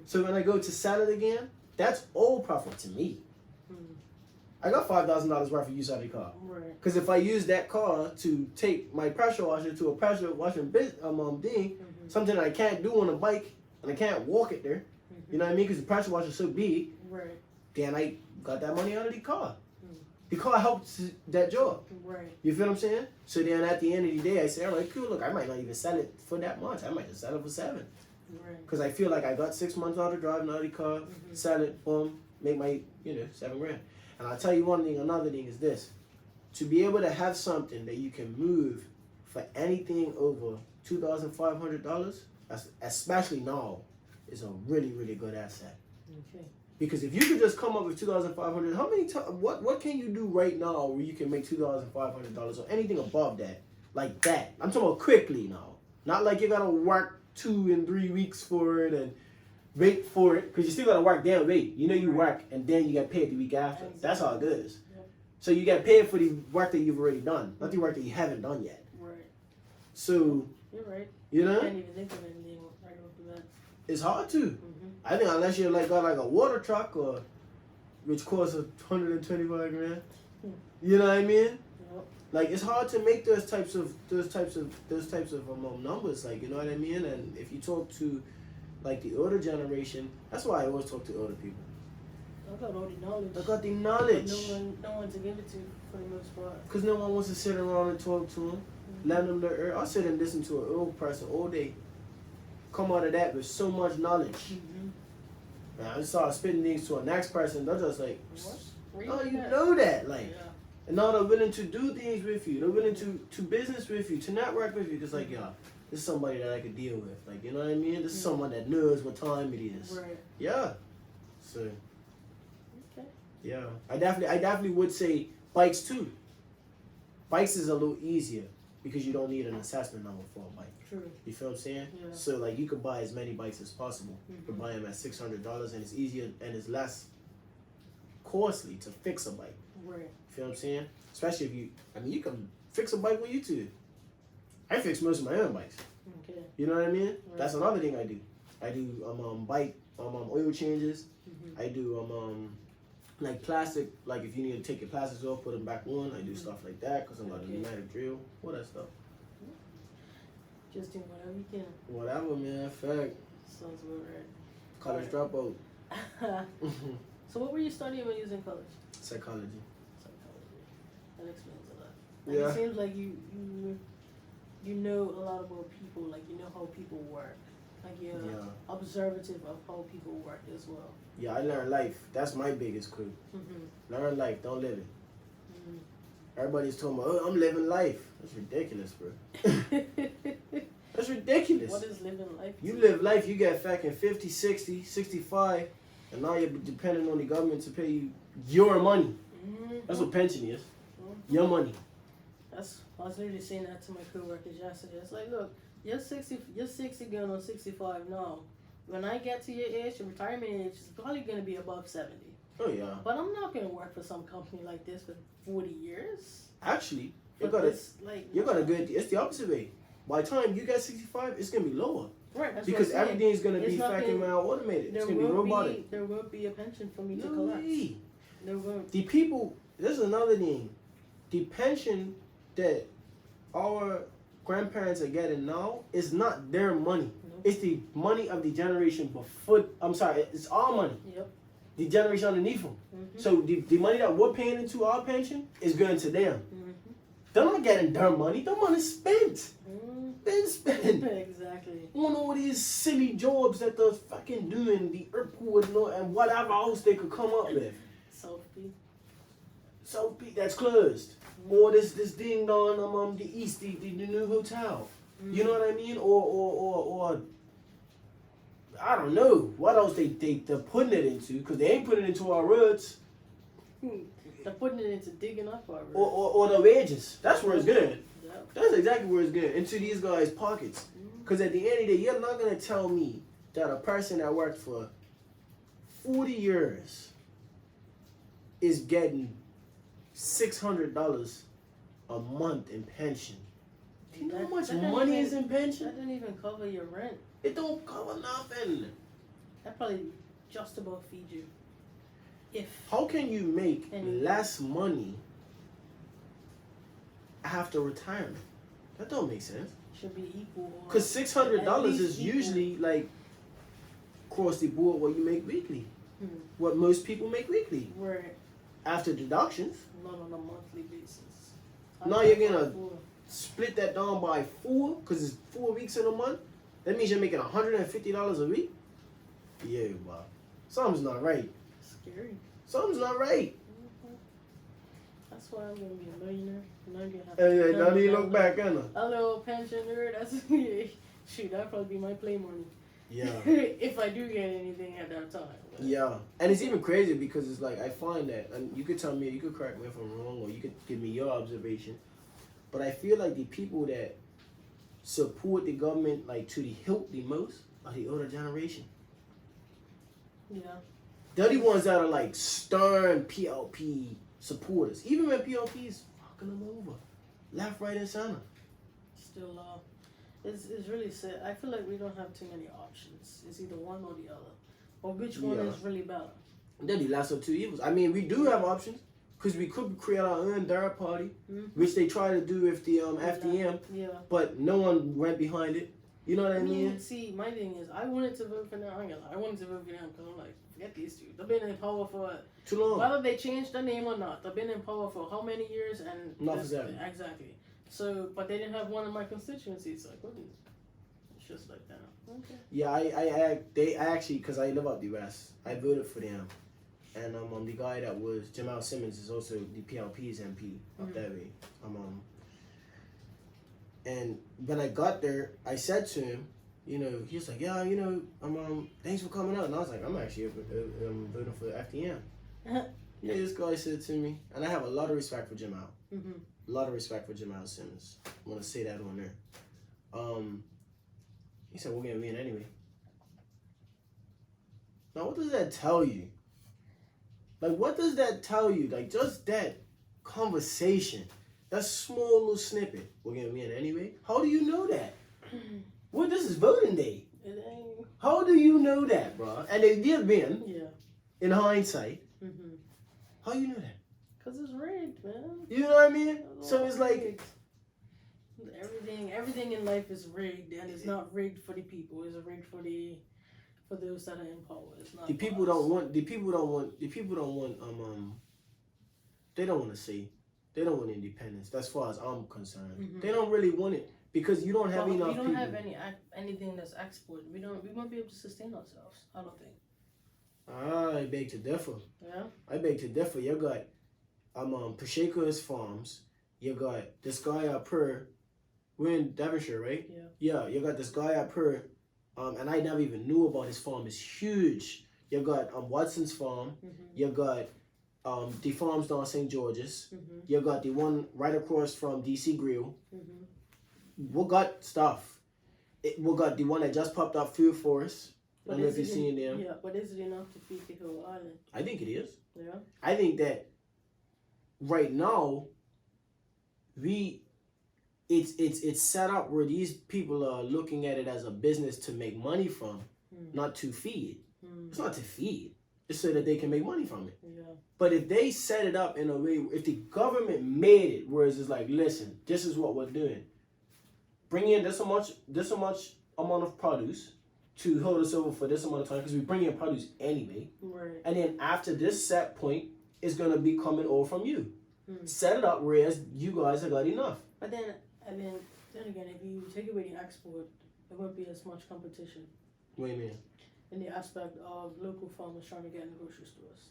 So when I go to sell it again, that's all profit to me. I got $5,000 worth of use out of the car. Right. Because if I use that car to take my pressure washer to a pressure washing thing, something I can't do on a bike, and I can't walk it there, you know what I mean? Because the pressure washer is so big, Right. then I got that money out of the car. The car helps that job. Right. You feel what I'm saying? So then at the end of the day, I say, all right, cool, look, I might not even sell it for that much. I might just sell it for 7. Right. Because I feel like I got 6 months out of driving out of the car, sell it, boom, make my, 7 grand. And I'll tell you one thing, another thing is this. To be able to have something that you can move for anything over $2,500, especially now, is a really, really good asset. Okay. Because if you could just come up with $2,500, how many times? What can you do right now where you can make $2,500 or anything above that, like that? I'm talking about quickly now, not like you gotta work 2 and 3 weeks for it and wait for it, because you still gotta work then wait. You work and then you get paid the week after. Exactly. That's how it goes. Yep. So you get paid for the work that you've already done, not the work that you haven't done yet. Right. So You're right. you know, I can't even think of anything right off the bat. it's hard to. I think unless you're like got like a water truck or which costs $125,000. You know what I mean? Yep. Like it's hard to make those types of numbers. Like you know what I mean? And if you talk to like the older generation, that's why I always talk to older people. I got all the knowledge. I got the knowledge. No one to give it to for the most part. Cause no one wants to sit around and talk to them. Let them learn. I'll sit and listen to an old person all day. Come out of that with so much knowledge. Mm-hmm. And I just start spitting things to a next person. They're just like, what? oh, you know that, like. Yeah. And now they're willing to do things with you. They're willing to business with you, to network with you. Cause like, yeah, this is somebody that I could deal with. Like, you know what I mean? This is someone that knows what time it is. Right. Yeah. So. Okay. Yeah, I definitely would say bikes too. Bikes is a little easier because you don't need an assessment number for a bike. True. You feel what I'm saying? Yeah. So like you could buy as many bikes as possible. You could buy them at $600 and it's easier and it's less costly to fix a bike. Right. You feel what I'm saying? Especially if you can fix a bike with YouTube. I fix most of my own bikes. Okay. You know what I mean? Right. That's another thing I do. I do bike oil changes. Mm-hmm. I do like plastic, like if you need to take your plastics off, put them back on. I do stuff like that because I'm got a pneumatic drill, all that stuff. Just doing whatever you can. Whatever, man. Fact. Sounds about right. College dropout. So what were you studying when you was in college? Psychology. Psychology. That explains a lot. And Yeah. it seems like you know a lot about people. Like you know how people work. Like you're observative of how people work as well. Yeah, I learned life. That's my biggest clue. Mm-hmm. Learn life, don't live it. Mm-hmm. Everybody's talking about, oh, I'm living life. That's ridiculous, bro. That's ridiculous. What is living life? You live life, you get fucking 50, 60, 65, and now you're depending on the government to pay you your money. Mm-hmm. That's what pension is. Mm-hmm. Your money. I was literally saying that to my coworkers yesterday. It's like, look, you're 60 going on 65 now. When I get to your age, your retirement age is probably going to be above 70. Oh, yeah. But I'm not going to work for some company like this for 40 years. Actually, you But got it's like, it's the opposite way. By the time you get 65, it's going to be lower. right, that's Because what I'm saying. everything's going to It's be not fucking gonna- around automated. It's going to be robotic. There won't be a pension for me to No collect. way. There won't. The people, this is another thing. The pension that our grandparents are getting now is not their money. Nope. It's the money of the generation before. I'm sorry, it's our money. Yep. The generation underneath them. Mm-hmm. So the money that we're paying into our pension is going to them. Mm-hmm. They're not getting their money. Their money's spent. Mm-hmm. Been spent. Exactly. On all these silly jobs that they're fucking doing, the airport and whatever else they could come up with. South Beach, that's closed. Or this ding dong the east, the new hotel. Mm-hmm. You know what I mean? Or I don't know what else they're putting it into, because they ain't putting it into our roads. They're putting it into digging up our roads. Or the wages. That's where it's going. Yep. That's exactly where it's going, into these guys' pockets. Because at the end of the day, you're not going to tell me that a person that worked for 40 years is getting $600 a month in pension. Do you know how much money is in pension? That didn't even cover your rent. It don't cover nothing. That probably just about feed you. If How can you make Anything. less money after retirement? That don't make sense. should be equal. or Because $600 at least is equal. usually like across the board what you make weekly. What most people make weekly. Right. After deductions. Not on a monthly basis. Now you're gonna split that down by 4 because it's 4 weeks in a month. That means you're making $150 a week. Yeah, wow. Something's not right. Scary. Something's not right. That's why I'm gonna be a millionaire. Now I'm gonna have Hey, don't even look back, Anna. A little pensioner. That's shoot. That'd probably be my play money. Yeah. If I do get anything at that time. But Yeah. And it's even crazy because it's like I find that, and you could tell me, you could correct me if I'm wrong, or you could give me your observation. But I feel like the people that support the government like to the hilt the most are the older generation. Yeah. They're the ones that are like stern PLP supporters. Even when PLP is fucking them over. Left, right, and center. Still, it's really sad. I feel like we don't have too many options. It's either one or the other. Or which one is really better? That'd be lesser of two evils. I mean, we do have options because we could create our own third party, which they try to do with the FDM, but no one went behind it. You know what I mean? See, my thing is, I wanted to vote for them. I wanted to vote for them because I'm like, forget these two. They've been in power for too long. Whether they changed the name or not, they've been in power for how many years? And not exactly. Exactly. So, but they didn't have one in my constituency, so I couldn't. It's just like that. Okay. Yeah, they actually, because I live out the West, I voted for them, and the guy that was Simmons is also the PLP's MP up that way. And when I got there, I said to him, you know, he was like, yeah, you know, thanks for coming out. And I was like, I'm actually voting for the FDM. Yeah, this guy said to me, and I have a lot of respect for Jamal. A lot of respect for Jamal Simmons. I want to say that on there. He said, we're going to win anyway. Now, what does that tell you? Like, what does that tell you? Like, just that conversation. That small little snippet. We're gonna win anyway. How do you know that? Well, this is voting day. How do you know that, bro? And they did win. Yeah. In hindsight. How you know that? Cause it's rigged, man. You know what I mean? So it's like everything in life is rigged, and it's not rigged for the people. It's rigged for those that are in power. It's not. The people don't want. They don't want to see. They don't want independence. As far as I'm concerned, they don't really want it because you don't have enough people. We don't have anything that's exported. We won't be able to sustain ourselves. I don't think. I beg to differ. Yeah. I beg to differ. You got Pacheco's Farms. You got this guy up here. We're in Devonshire, right? Yeah. Yeah. You got this guy up here, and I never even knew about his farm. It's huge. You got Watson's farm. You got the farms down St. George's. You got the one right across from DC Grill. We got stuff. We got the one that just popped up, Food Forest. I don't know if you've seen them. Yeah, but is it enough to feed the whole island? I think it is. Yeah. I think that right now, it's set up where these people are looking at it as a business to make money from, not to feed. It's not to feed. It's so that they can make money from it. Yeah. But if they set it up in a way, if the government made it, whereas it's like, listen, this is what we're doing. Bring in this much amount of produce to hold us over for this amount of time because we bring in produce anyway. Right. And then after this set point, it's gonna be coming over from you. Set it up whereas you guys have got enough. But then again, if you take away the export, there won't be as much competition. What do you mean? In the aspect of local farmers trying to get in grocery stores.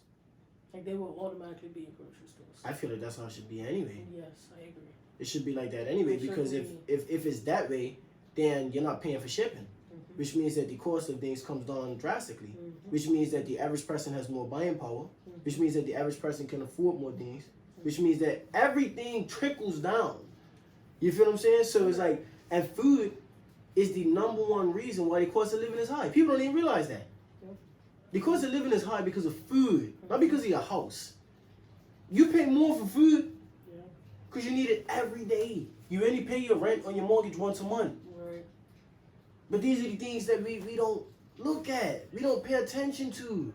Like, they will automatically be in grocery stores. I feel like that's how it should be anyway. Yes, I agree. It should be like that anyway, because if it's that way, then you're not paying for shipping, which means that the cost of things comes down drastically, which means that the average person has more buying power, which means that the average person can afford more things, which means that everything trickles down. You feel what I'm saying? So it's like, and food is the #1 reason why the cost of living is high. People don't even realize that. The cost of living is high because of food, not because of your house. You pay more for food because you need it every day. You only pay your rent on your mortgage once a month. Right. But these are the things that we don't look at. We don't pay attention to.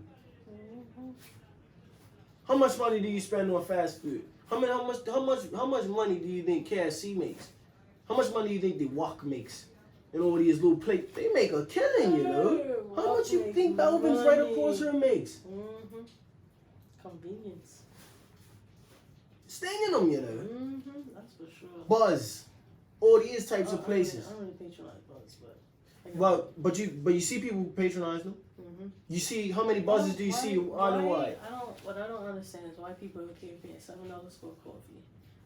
How much money do you spend on fast food? How much money do you think KFC makes? How much money do you think the Wok makes? And all these little plates, they make a killing, you know. How much you think Belvin's right across here makes? Convenience. Stinging them, you know. That's for sure. Buzz, all these types of places. I don't really patronize Buzz, but. Well, but you see people patronize them. You see how many buzzes do you see island-wide? What I don't understand is why people are paying $7 for coffee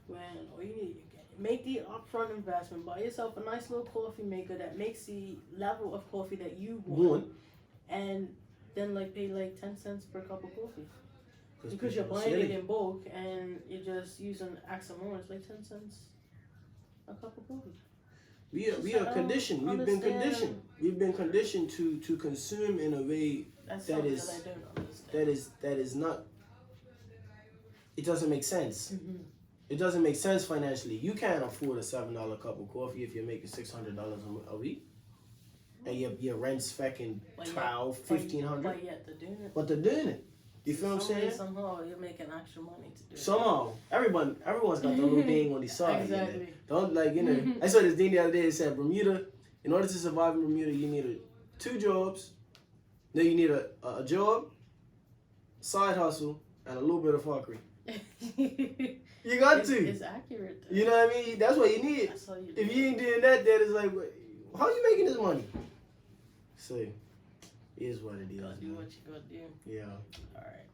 when all you need. Make the upfront investment. Buy yourself a nice little coffee maker that makes the level of coffee that you want. And then pay 10 cents per cup of coffee. Because you're buying it in bulk and you're just using X amount. It's 10 cents a cup of coffee. We are conditioned. We've been conditioned to consume in a way that is not. It doesn't make sense. It doesn't make sense financially. You can't afford a $7 cup of coffee if you're making $600 a week. and your rent's fucking But yet- 12, 1,500. But yet they're doing it. But they're doing it. You feel what I'm Some way, saying? somehow you're making extra money to do it. Somehow, everyone's got their little thing on the side. Exactly. You know? Don't like, you know. I saw this thing the other day. It said Bermuda. In order to survive in Bermuda, you need 2 jobs. Then you need a job, side hustle, and a little bit of fuckery. You got to. It's accurate. Though. You know what I mean? That's what you need. That's all you If you ain't doing that, then it's like, how you making this money? So, it is what it is. Gotta do what you gotta do. Yeah. Alright,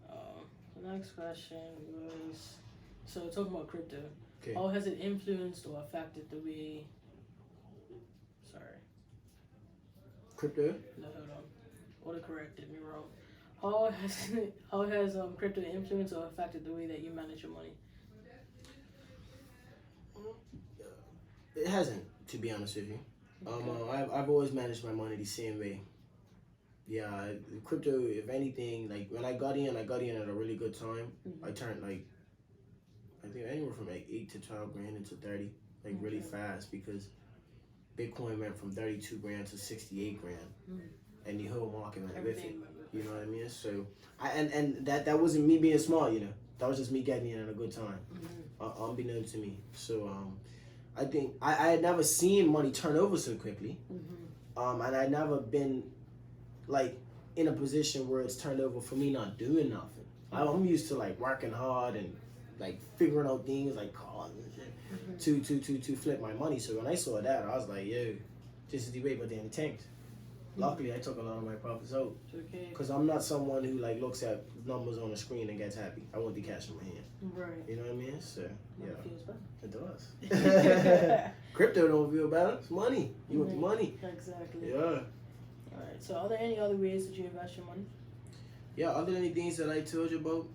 the next question was, so talking about crypto, Okay. how has it influenced or affected the way, Crypto? no, hold on, autocorrected me wrong. How has crypto influenced or affected the way that you manage your money? It hasn't, to be honest with you. Okay. I've always managed my money the same way. Yeah, crypto, if anything, like when I got in at a really good time. I turned I think anywhere from 8 to 12 grand into 30, really fast, because Bitcoin went from 32 grand to 68 grand, and the whole market went with it. You know what I mean? So, and that wasn't me being smart, you know. That was just me getting in at a good time, unbeknownst to me. So, I think I had never seen money turn over so quickly, and I'd never been in a position where it's turned over for me not doing nothing. I'm used to working hard and figuring out things like cars and shit to flip my money. So when I saw that, I was like, yo, this is the way, but then it tanked. Luckily, I took a lot of my profits out, because I'm not someone who looks at numbers on the screen and gets happy. I want the cash in my hand. Right. You know what I mean? So yeah, It feels it does. Crypto don't feel better. It's money. You want the money. Exactly. Yeah. Alright, so are there any other ways that you invest your money? Yeah, other than the things that I told you about,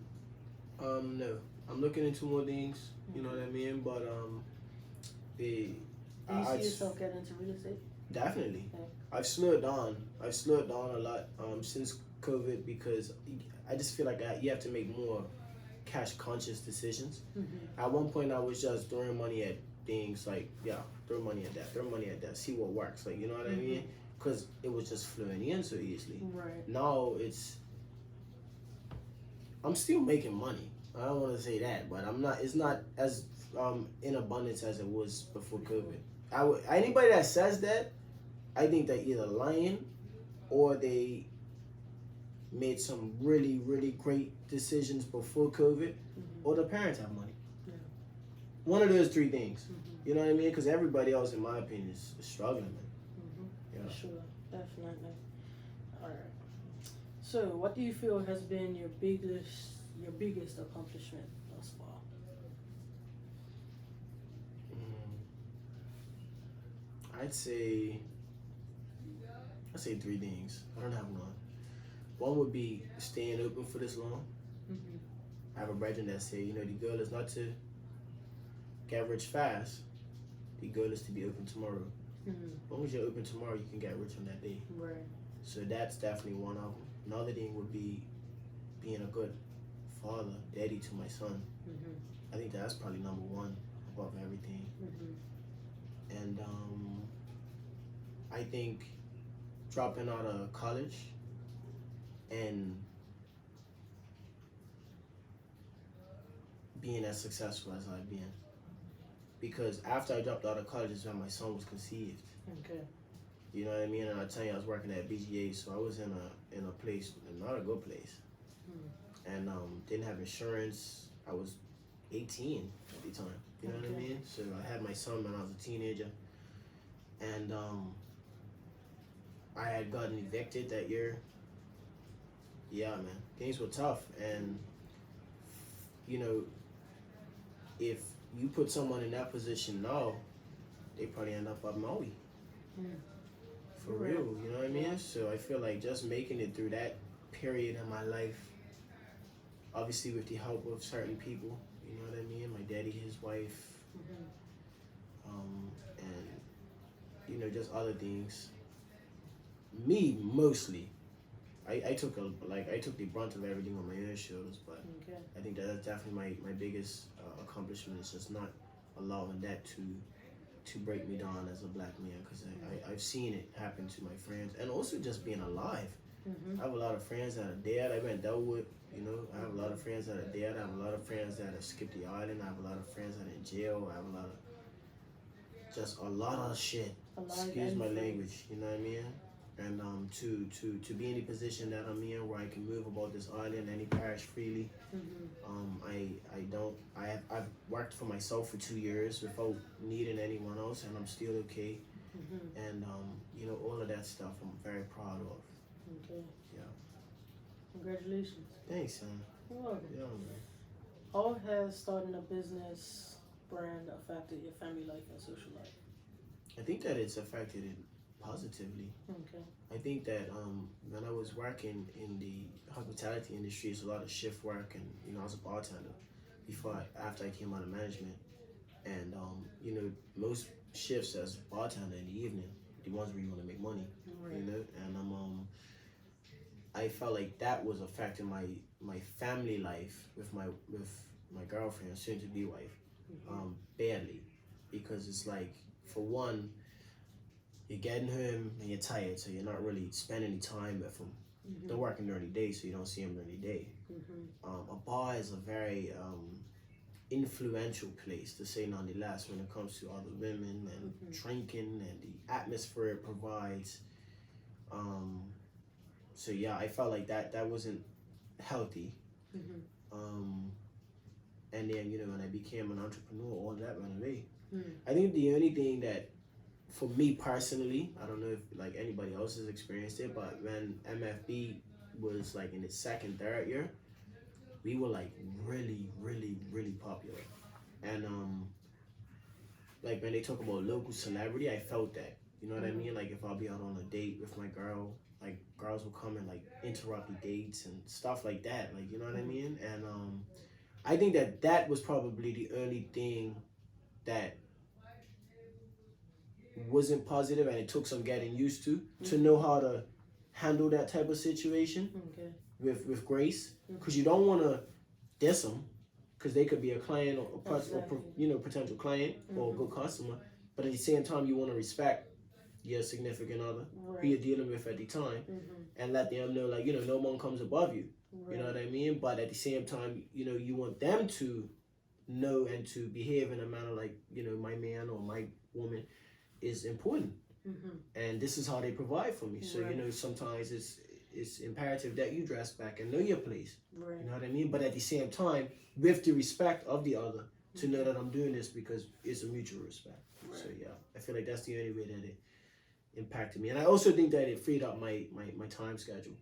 no. I'm looking into more things, you know what I mean? But, Do you see yourself getting into real estate? Definitely. Okay. I've slowed down. I've slowed down a lot since COVID, because I just feel like you have to make more cash-conscious decisions. At one point, I was just throwing money at things throw money at that, see what works, you know what I mean? Because it was just flowing in so easily. Right. Now I'm still making money. I don't want to say that, but it's not as in abundance as it was before COVID. Anybody that says that, I think they're either lying or they made some really, really great decisions before COVID, or their parents have money. Yeah. One of those 3 things. You know what I mean? Because everybody else, in my opinion, is struggling, man. Yeah. Sure, definitely. Alright. So, what do you feel has been your biggest accomplishment thus far? I'd say 3 things. I don't have one. One would be staying open for this long. I have a brethren that say, the goal is not to get rich fast. The goal is to be open tomorrow. As long as you're open tomorrow, you can get rich on that day. Right. So that's definitely one of them. Another thing would be being a good father, daddy to my son. I think that's probably number 1 above everything. And I think dropping out of college and being as successful as I've been. Because after I dropped out of college is when my son was conceived. Okay. You know what I mean? And I tell you, I was working at BGA, so I was in a place, not a good place. And didn't have insurance. I was 18 at the time. You know what I mean? So I had my son when I was a teenager. And I had gotten evicted that year. Yeah, man. Things were tough. And, if you put someone in that position now, they probably end up Maui. For real, you know what I mean? So I feel like just making it through that period in my life, obviously with the help of certain people, you know what I mean? My daddy, his wife, and just other things. Me mostly, I took the brunt of everything on my own shoulders, but I think that's definitely my biggest accomplishment, is just not allowing that to to break me down as a black man, because I've seen it happen to my friends, and also just being alive. I have a lot of friends that are dead. I've been dealt with. I have a lot of friends that are dead. I have a lot of friends that have skipped the island. I have a lot of friends that are in jail. I have a lot of shit. Excuse my language. You know what I mean? And to be in the position that I'm in, where I can move about this island, any parish freely. I've worked for myself for 2 years without needing anyone else, and I'm still okay. And all of that stuff I'm very proud of. Okay. Yeah. Congratulations. Thanks, son. You're welcome. Yeah, man. How has starting a business brand affected your family life and social life? I think that it's affected it positively. Okay. I think that when I was working in the hospitality industry, it's a lot of shift work, and I was a bartender after I came out of management, and most shifts as a bartender in the evening, the ones where you want to make money, Right. and I felt like that was affecting my family life with my girlfriend, soon to be wife, badly, because it's like, for one, you're getting home and you're tired, so you're not really spending any time with him. They're working during the day, so you don't see him during the day. A bar is a very influential place, to say nonetheless, when it comes to other women and drinking and the atmosphere it provides. So yeah, I felt like that wasn't healthy. And then when I became an entrepreneur, all that went away. I think the only thing that, for me personally, I don't know if like anybody else has experienced it, but when MFB was like in its second, third year, we were like really, really, really popular. And like when they talk about local celebrity, I felt that. You know what I mean? Like if I'll be out on a date with my girl, like girls will come and like interrupt the dates and stuff like that. Like, you know what I mean? And I think that was probably the only thing that wasn't positive, and it took some getting used to know how to handle that type of situation with grace, because you don't want to diss them, because they could be a client or potential client or a good customer, but at the same time you want to respect your significant other who you're dealing with at the time, and let them know, like, no one comes above you. You know what I mean? But at the same time, you want them to know and to behave in a manner like, my man or my woman is important, and this is how they provide for me. So sometimes it's imperative that you dress back and know your place. You know what I mean? But at the same time, with the respect of the other, to know that I'm doing this because it's a mutual respect. So yeah, I feel like that's the only way that it impacted me, and I also think that it freed up my time schedule.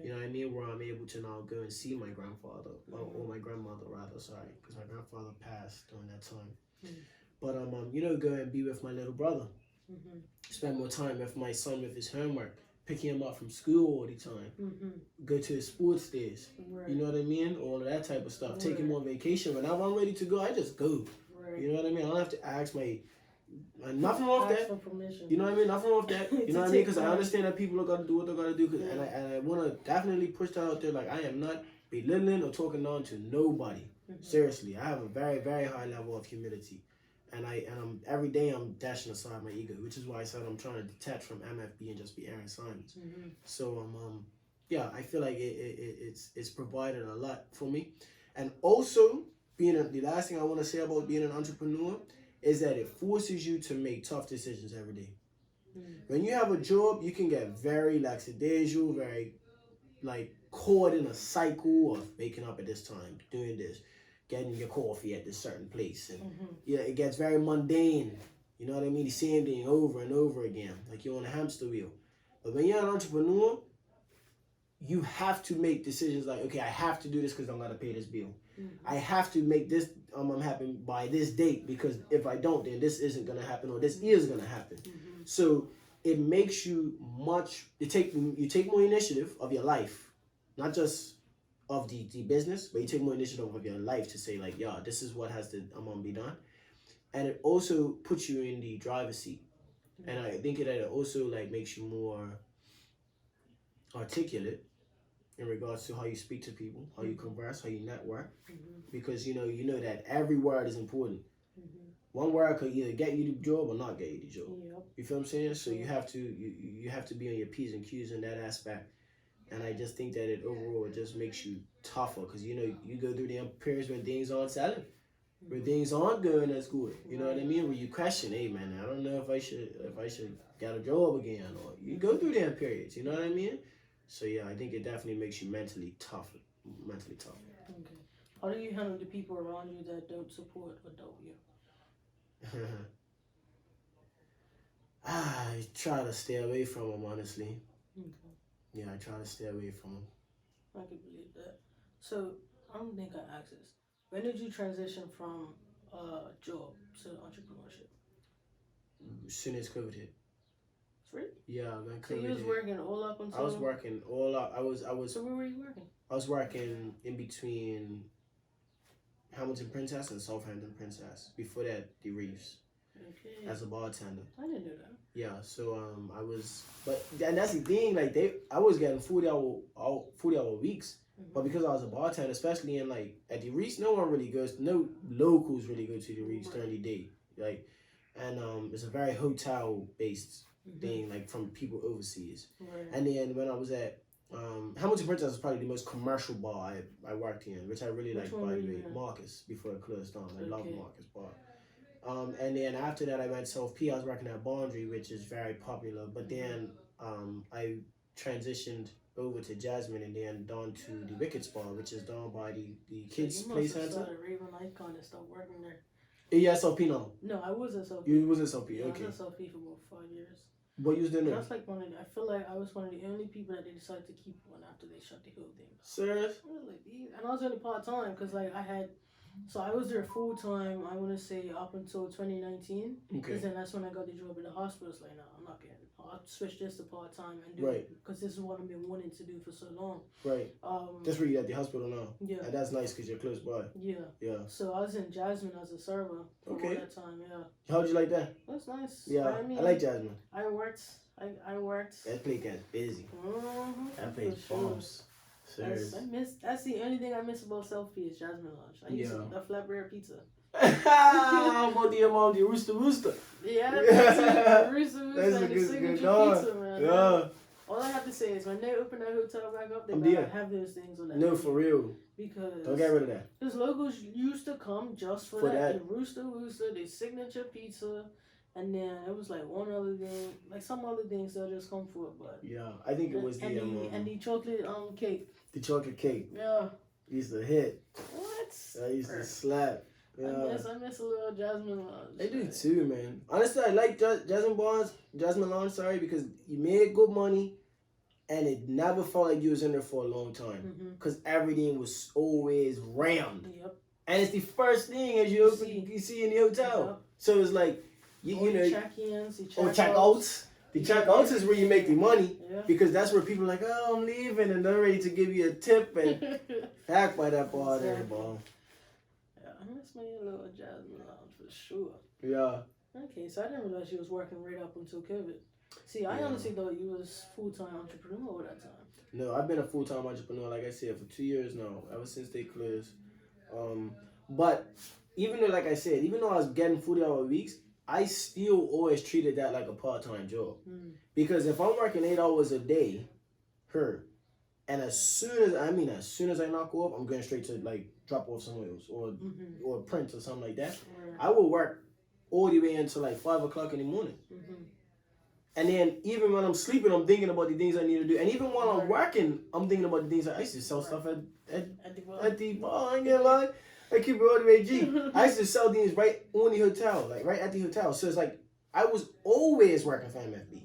You know what I mean? Where I'm able to now go and see my grandfather, or my grandmother rather. Sorry, because my grandfather passed during that time. But go and be with my little brother. Spend more time with my son with his homework, picking him up from school all the time, go to his sports days, you know what I mean? All of that type of stuff. Take him on vacation. Whenever I'm ready to go, I just go. You know what I mean? I don't have to ask nothing wrong with that. You know what I mean? Nothing wrong with that. You know what I mean? Because I understand that people are going to do what they're going to do. And I want to definitely push that out there. Like, I am not belittling or talking down to nobody. Seriously, I have a very, very high level of humility. And I'm every day I'm dashing aside my ego, which is why I said I'm trying to detach from MFB and just be Errin Simmons. So yeah, I feel like it's provided a lot for me. And also, the last thing I want to say about being an entrepreneur is that it forces you to make tough decisions every day. When you have a job, you can get very lackadaisical, very like caught in a cycle of waking up at this time, doing this, getting your coffee at this certain place, and it gets very mundane. You know what I mean? The same thing over and over again, like you're on a hamster wheel. But when you're an entrepreneur, you have to make decisions like, okay, I have to do this because I'm gonna pay this bill. I have to make this happen by this date, because if I don't, then this isn't gonna happen, or this is gonna happen. So it makes you you take more initiative of your life, not just of the business, but you take more initiative of your life to say, like, yeah, this is what has to be done. And it also puts you in the driver's seat. And I think that it also like makes you more articulate in regards to how you speak to people, how you converse, how you network, because you know that every word is important. one word could either get you the job or not get you the job. Yep. You feel what I'm saying? So you have to you have to be on your P's and Q's in that aspect. And I just think that it just makes you tougher because you know you go through the periods when things aren't selling, when things aren't going as good. You know what I mean? Where you question, hey man, I don't know if I should get a job again, or you go through them periods. You know what I mean? So yeah, I think it definitely makes you mentally tougher. Okay. How do you handle the people around you that don't support or doubt you? I try to stay away from them, honestly. Okay. Yeah, I try to stay away from them. I can believe that. So I don't think I asked this. When did you transition from job to entrepreneurship? As soon as COVID hit. Really? Yeah, when COVID So you was hit. working all up until. I was working all up. I was. So where were you working? I was working in between Hamilton Princess and Southampton Princess. Before that, the Reefs. Okay. As a bartender. I didn't know that. Yeah, so I was, and that's the thing. Like I was getting 40-hour weeks, but because I was a bartender, especially in like at the Reefs, no one really goes. No locals really go to the Reefs during the day. Like, and it's a very hotel based thing, like from people overseas. Right. And then when I was at Hamilton Princess was probably the most commercial bar I worked in, which I really liked, by the way. Marcus, before it closed down. I love Marcus Bar. And then after that, I went South P. I was working at Bondry, which is very popular. But then I transitioned over to Jasmine and then down to the Wicked Spa, which is down by the kids' play center. Raven, I kind of stopped working there. Yeah, SOP now. No, I was at SOP. You was at SOP, yeah, okay. I was at SOP for about 5 years. What you was doing there? That's like I feel like I was one of the only people that they decided to keep on after they shut the whole thing. Serious? And I was only part time because like I was there full time. I want to say up until 2019. Okay. Because then that's when I got the job in the hospital. It's like, no, I'm not getting. I'll switch this to part time and do it because this is what I've been wanting to do for so long. Right. That's where you at the hospital now. Yeah. And that's nice because you're close by. Yeah. Yeah. So I was in Jasmine as a server for all that time. Yeah. How'd you like that? That's nice. Yeah. I like Jasmine. I worked. That place gets busy. That place bombs. Serious. That's the only thing I miss about South P is Jasmine Lounge. I used to the flatbread pizza. About the rooster. Yeah, that's rooster and the good signature pizza, man. Yeah. All I have to say is when they open that hotel back up, they gotta have those things on that. No, for real. Because don't get rid of that. Because locals used to come just for that. The rooster, the signature pizza. And then it was like one other thing, like some other things they'll just come for, but yeah, I think it was and the chocolate cake. The chocolate cake. Yeah. Used to hit. What? I used to slap. Yeah. I miss a little Jasmine Lounge. They do too, man. Honestly, I like Jasmine Lounge, because you made good money, and it never felt like you was in there for a long time, because everything was always rammed. Yep. And it's the first thing as you see in the hotel. Yep. So it's like. You know, check-ins, check-outs. The check-outs is where you make the money because that's where people are like, oh, I'm leaving, and they're ready to give you a tip and back by that bar there, bro. Yeah, I miss my little Jasmine Lounge for sure. Yeah. Okay, so I didn't realize you was working right up until COVID. See, I honestly thought you was full-time entrepreneur at that time. No, I've been a full-time entrepreneur, like I said, for 2 years now, ever since they closed. But even though, like I said, even though I was getting 40-hour weeks, I still always treated that like a part-time job. Because if I'm working 8 hours a day, and as soon as I knock off, I'm going straight to like drop off somewhere else or print or something like that. I will work all the way until like 5 o'clock in the morning. And then even when I'm sleeping, I'm thinking about the things I need to do. And even while I'm working, I'm thinking about the things I used to sell stuff at the bar. I ain't gonna lie. I keep it all the way G. I used to sell things right on the hotel, like right at the hotel. So it's like I was always working for MFB.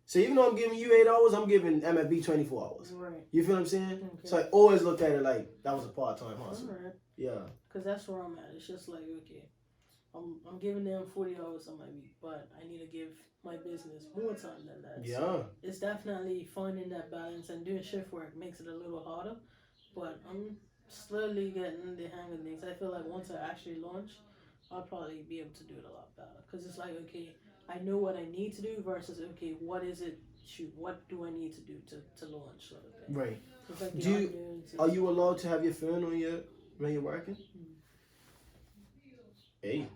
So even though I'm giving you 8 hours, I'm giving MFB 24 hours. Right. You feel what I'm saying? Okay. So I always looked at it like that was a part-time hustle. Right. Yeah. Because that's where I'm at. It's just like, okay, I'm giving them 40 hours on my week, but I need to give my business more time than that. Yeah. So it's definitely finding that balance, and doing shift work makes it a little harder, but I'm slowly getting the hang of things. I feel like once I actually launch, I'll probably be able to do it a lot better. Because it's like, okay, I know what I need to do versus, okay, what do I need to do to launch, sort of thing. Right. Like are you allowed to have your phone on when you're working? Hey.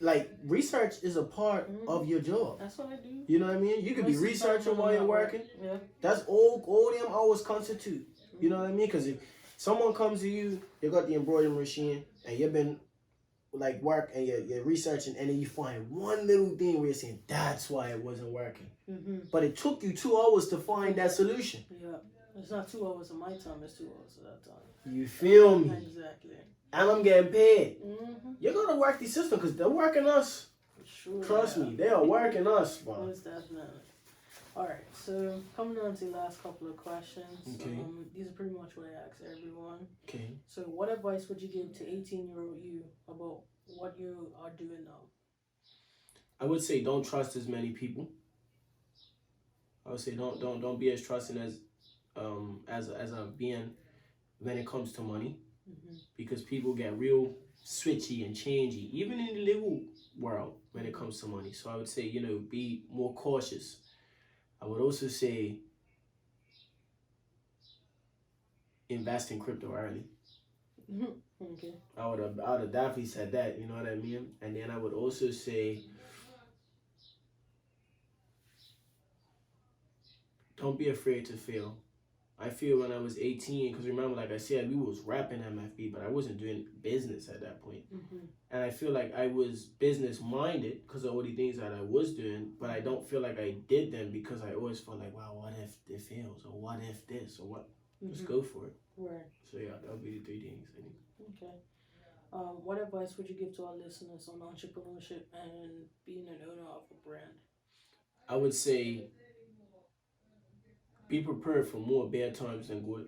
like research is a part of your job. That's what I do. You know what I mean? You could be researching while you're working. Yeah. That's all them hours constitute. You know what I mean? Because if someone comes to you, you got the embroidery machine, and you've been like work and you're researching, and then you find one little thing where you're saying that's why it wasn't working. But it took you 2 hours to find that solution. Yeah. It's not 2 hours of my time, it's 2 hours of that time. You feel me? Exactly. And I'm getting paid. You're gonna work the system because they're working us. Sure. Trust me, they are working us, bro. Most definitely. Alright, so coming on to the last couple of questions. Okay. These are pretty much what I ask everyone. Okay. So what advice would you give to 18-year-old you about what you are doing now? I would say don't trust as many people. I would say don't be as trusting as a being when it comes to money, because people get real switchy and changey, even in the legal world when it comes to money. So I would say, be more cautious. I would also say invest in crypto early. Okay. I would have definitely said that, you know what I mean? And then I would also say don't be afraid to fail. I feel when I was 18, because remember, like I said, we was rapping MFB, but I wasn't doing business at that point. And I feel like I was business minded because of all the things that I was doing, but I don't feel like I did them because I always felt like, wow, what if it fails? Or what if this? Or what? Just go for it. Right. So yeah, that would be the 3 things, I think. Okay. What advice would you give to our listeners on entrepreneurship and being an owner of a brand? I would say be prepared for more bad times than good.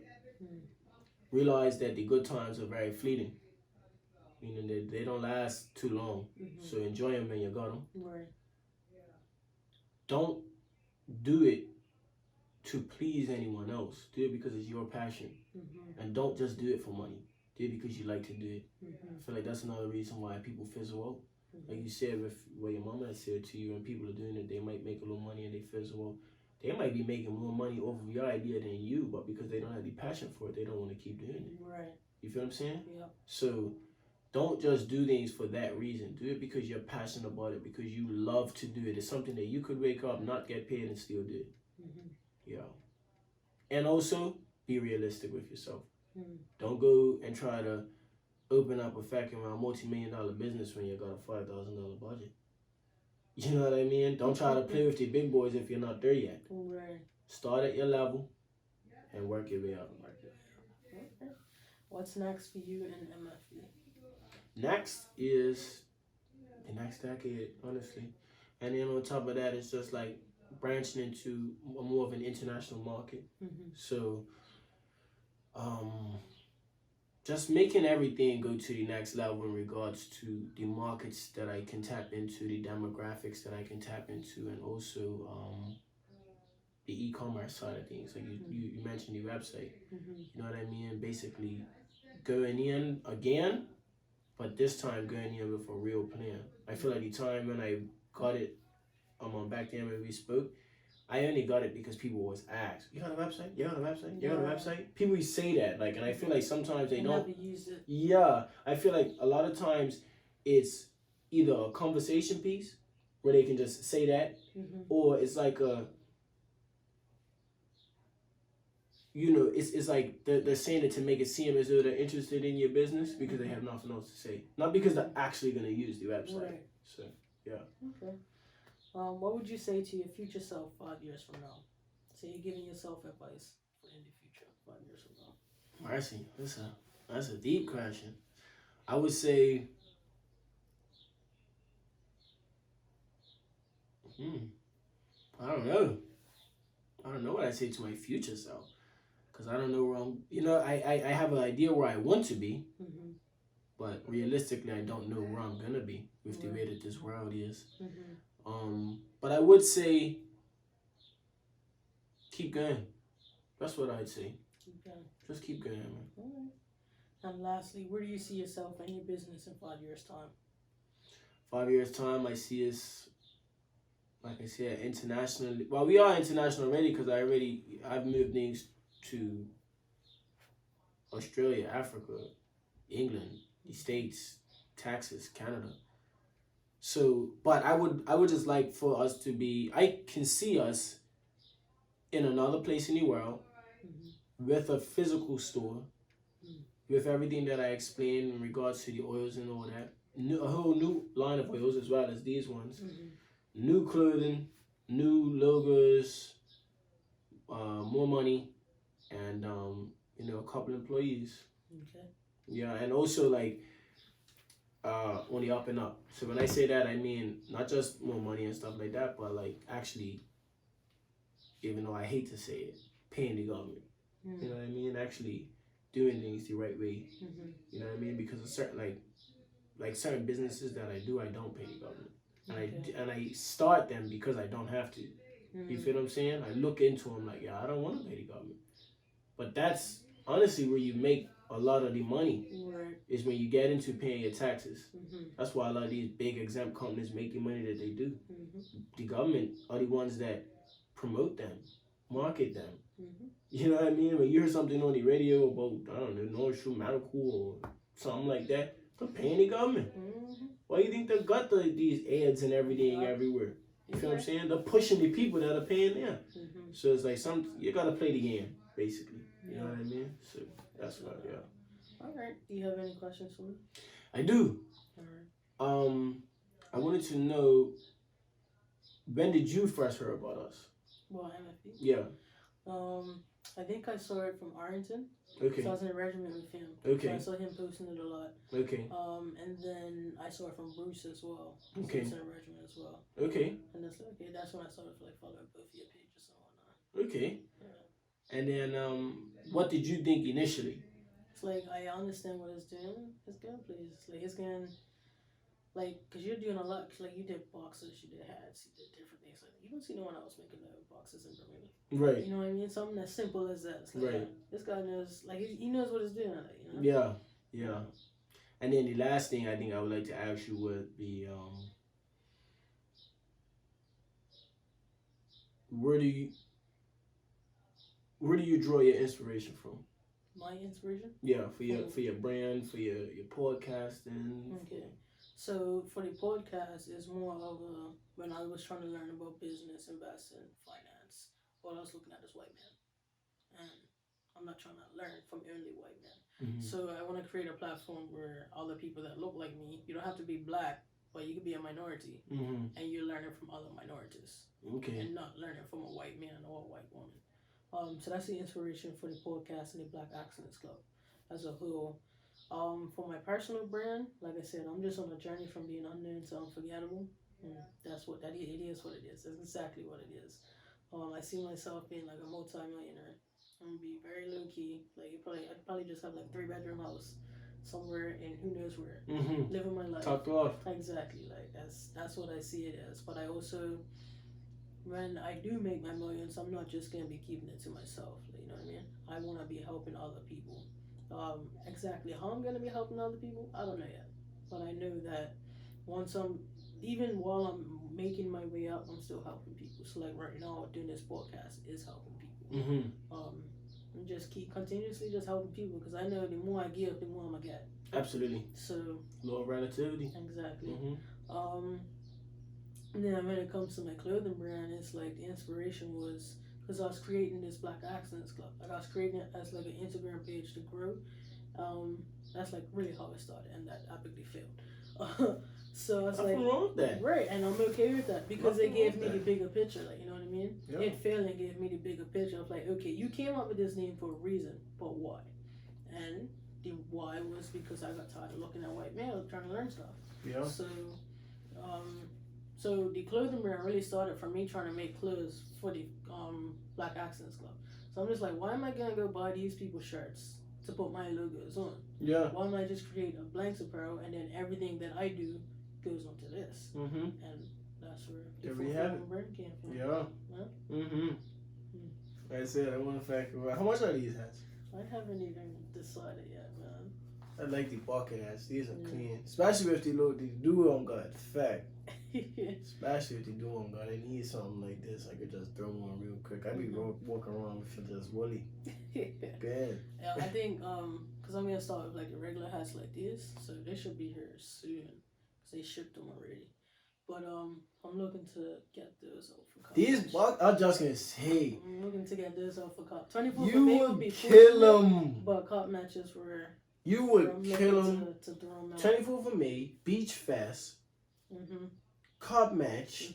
Realize that the good times are very fleeting. Meaning they don't last too long. So enjoy them when you got them. Right. Don't do it to please anyone else. Do it because it's your passion. And don't just do it for money. Do it because you like to do it. I feel like that's another reason why people fizzle out. Like you said, with what your mama said to you, and people are doing it, they might make a little money and they fizzle out. They might be making more money off of your idea than you, but because they don't have the passion for it, they don't want to keep doing it. Right. You feel what I'm saying? Yeah. So don't just do things for that reason. Do it because you're passionate about it, because you love to do it. It's something that you could wake up, not get paid, and still do it. Yeah. And also, be realistic with yourself. Don't go and try to open up a fucking multi-million-dollar business when you got a $5,000 budget. You know what I mean? Don't try to play with the big boys if you're not there yet. Right. Start at your level and work your way up. Okay. What's next for you in MFB? Next is the next decade, honestly. And then on top of that, it's just like branching into more of an international market. So, just making everything go to the next level in regards to the markets that I can tap into, the demographics that I can tap into, and also the e-commerce side of things. Like you mentioned the website. You know what I mean? Basically going in again, but this time going in with a real plan. I feel like the time when I got it back then when we spoke, I only got it because people always ask, you got a website? You got a website? You got a website? People say that, like, and I feel like sometimes they don't. Never used it. Yeah, I feel like a lot of times it's either a conversation piece where they can just say that, or it's like it's like they're saying it to make it seem as though they're interested in your business because they have nothing else to say, not because they're actually going to use the website. Right. So, yeah. Okay. What would you say to your future self 5 years from now? So you're giving yourself advice for in the future 5 years from now. Mercy, that's a deep question. I would say, I don't know. I don't know what I say to my future self, because I don't know where I have an idea where I want to be, but realistically, I don't know where I'm gonna be with the way that this world is. But I would say, keep going. That's what I'd say. Keep going. Just keep going, man. All right. And lastly, where do you see yourself and your business in 5 years' time? 5 years' time, I see us, like I said, internationally. Well, we are international already because I've moved things to Australia, Africa, England, the States, Texas, Canada. So, but I would just like for us to be. I can see us in another place in the world with a physical store, with everything that I explained in regards to the oils and all that. A whole new line of oils as well as these ones. New clothing, new logos, more money, and a couple employees. Okay. Yeah, and also like on the up and up. So when I say that, I mean not just more money and stuff like that, but like actually, even though I hate to say it, paying the government. You know what I mean? Actually doing things the right way. You know what I mean? Because of certain like certain businesses that I do, I don't pay the government, and I start them because I don't have to. You feel what I'm saying? I look into them like, yeah, I don't want to pay the government, but that's honestly where you make a lot of the money. Right. Is when you get into paying your taxes. That's why a lot of these big exempt companies make the money that they do. The government are the ones that promote them, market them. You know what I mean? When you hear something on the radio about, I don't know, North Shore Medical or something like that, they're paying the government. Why do you think they got these ads and everything everywhere? You feel what I'm saying? They're pushing the people that are paying them. So it's like you gotta play the game, basically. You know what I mean? So that's what, yeah. Alright. Do you have any questions for me? I do. Alright. I wanted to know, when did you first hear about us? Well, MFB? Yeah. I think I saw it from Arrington. Okay. So I was in a regiment with him. Okay. So I saw him posting it a lot. Okay. And then I saw it from Bruce as well. Okay. He was in a regiment as well. Okay. And that's okay. That's when I started following both of your pages and whatnot. Okay. Yeah. And then what did you think initially? It's like I understand what it's doing. His gameplay is like it's going because you're doing a lot. Like you did boxes, you did hats, you did different things. Like you don't see no one else making the boxes in Bermuda. Right. You know what I mean? Something as simple as that. It's like, right. This guy knows. Like he knows what he's doing. Like, you know? Yeah. Yeah. And then the last thing I think I would like to ask you would be, where do you draw your inspiration from? My inspiration? Yeah, for your brand, for your podcasting. Okay. So for the podcast, it's more of when I was trying to learn about business, investing, finance. All I was looking at is white men, and I'm not trying to learn from only white men. So I want to create a platform where other people that look like me, you don't have to be black, but you could be a minority, and you're learning from other minorities. Okay. And not learning from a white man or a white woman. So that's the inspiration for the podcast and the Black Excellence Club as a whole. For my personal brand, like I said, I'm just on a journey from being unknown to unforgettable. And that's what it is. What it is. That's exactly what it is. I see myself being like a multi-millionaire. I'm gonna be very low key. Like I'd probably just have like 3-bedroom house somewhere in who knows where. Living my life. Top off. Exactly. Like that's what I see it as. But I also, when I do make my millions, I'm not just gonna be keeping it to myself. You know what I mean? I want to be helping other people. Exactly how I'm gonna be helping other people, I don't know yet. But I know that even while I'm making my way up, I'm still helping people. So like right now, doing this podcast is helping people. And just keep continuously just helping people because I know the more I give, the more I'm gonna get. Absolutely. So law of relativity. Exactly. And then when it comes to my clothing brand, it's like the inspiration was because I was creating this Black Accents Club. Like I was creating it as like an Instagram page to grow. That's like really how it started, and that epically failed. So I was Nothing wrong with that. Right, and I'm okay with that because it gave me the bigger picture. Like you know what I mean? Yeah. It failed and gave me the bigger picture of like, okay, you came up with this name for a reason, but why? And the why was because I got tired of looking at white males trying to learn stuff. Yeah. So the clothing brand really started from me trying to make clothes for the Black Accents Club. So I'm just like, why am I gonna go buy these people's shirts to put my logos on? Yeah. Why don't I just create a blanks apparel and then everything that I do goes onto this? And that's where the brand came from. Yeah. Like I said, I want to factor out. How much are these hats? I haven't even decided yet, man. I like the bucket hats. These are clean, especially if the duo on got fat. Especially if the duo on got. I need something like this. I could just throw on real quick. I be walking around with just woolly. Good. Yeah, I think because I'm gonna start with like the regular hats like this, so they should be here soon because they shipped them already. But I'm looking to get those out for cop These match. bucks, I'm just gonna say, I'm looking to get those out for cop. 24 for you me would would be kill fortunate, them. but cop matches were. You where would I'm kill looking them. to throw them out. 24 for me, Beach Fest, Cup match,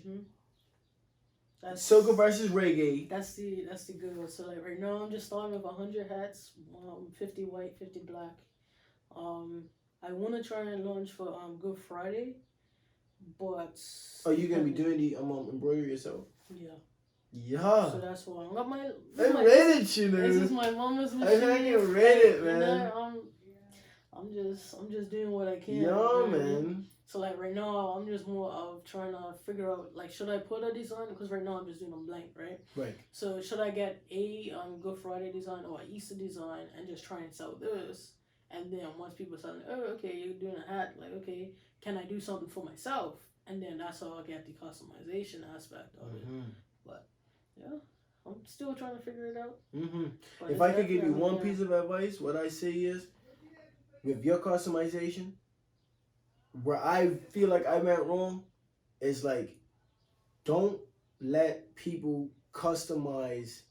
That's Soca versus Reggae. That's the good one. So like right now, I'm just starting with 100 hats, 50 white, 50 black. I want to try and launch for Good Friday, but Are you gonna be doing the embroidery yourself? yeah. Yeah. So that's why I got my. I read it, you know. This is my mama's machine. I fucking read it, man. You know, I'm just doing what I can. Yeah, you know what I man. mean? So like right now, I'm just more of trying to figure out like should I put a design because right now I'm just doing them blank, right? Right. So should I get a Good Friday design or an Easter design and just try and sell this? And then once people start, oh okay, you're doing a hat, like okay, can I do something for myself? And then that's how I get the customization aspect of it. But yeah, I'm still trying to figure it out. If I could give you one piece of advice, what I say is, with your customization, where I feel like I went wrong, is like, don't let people customize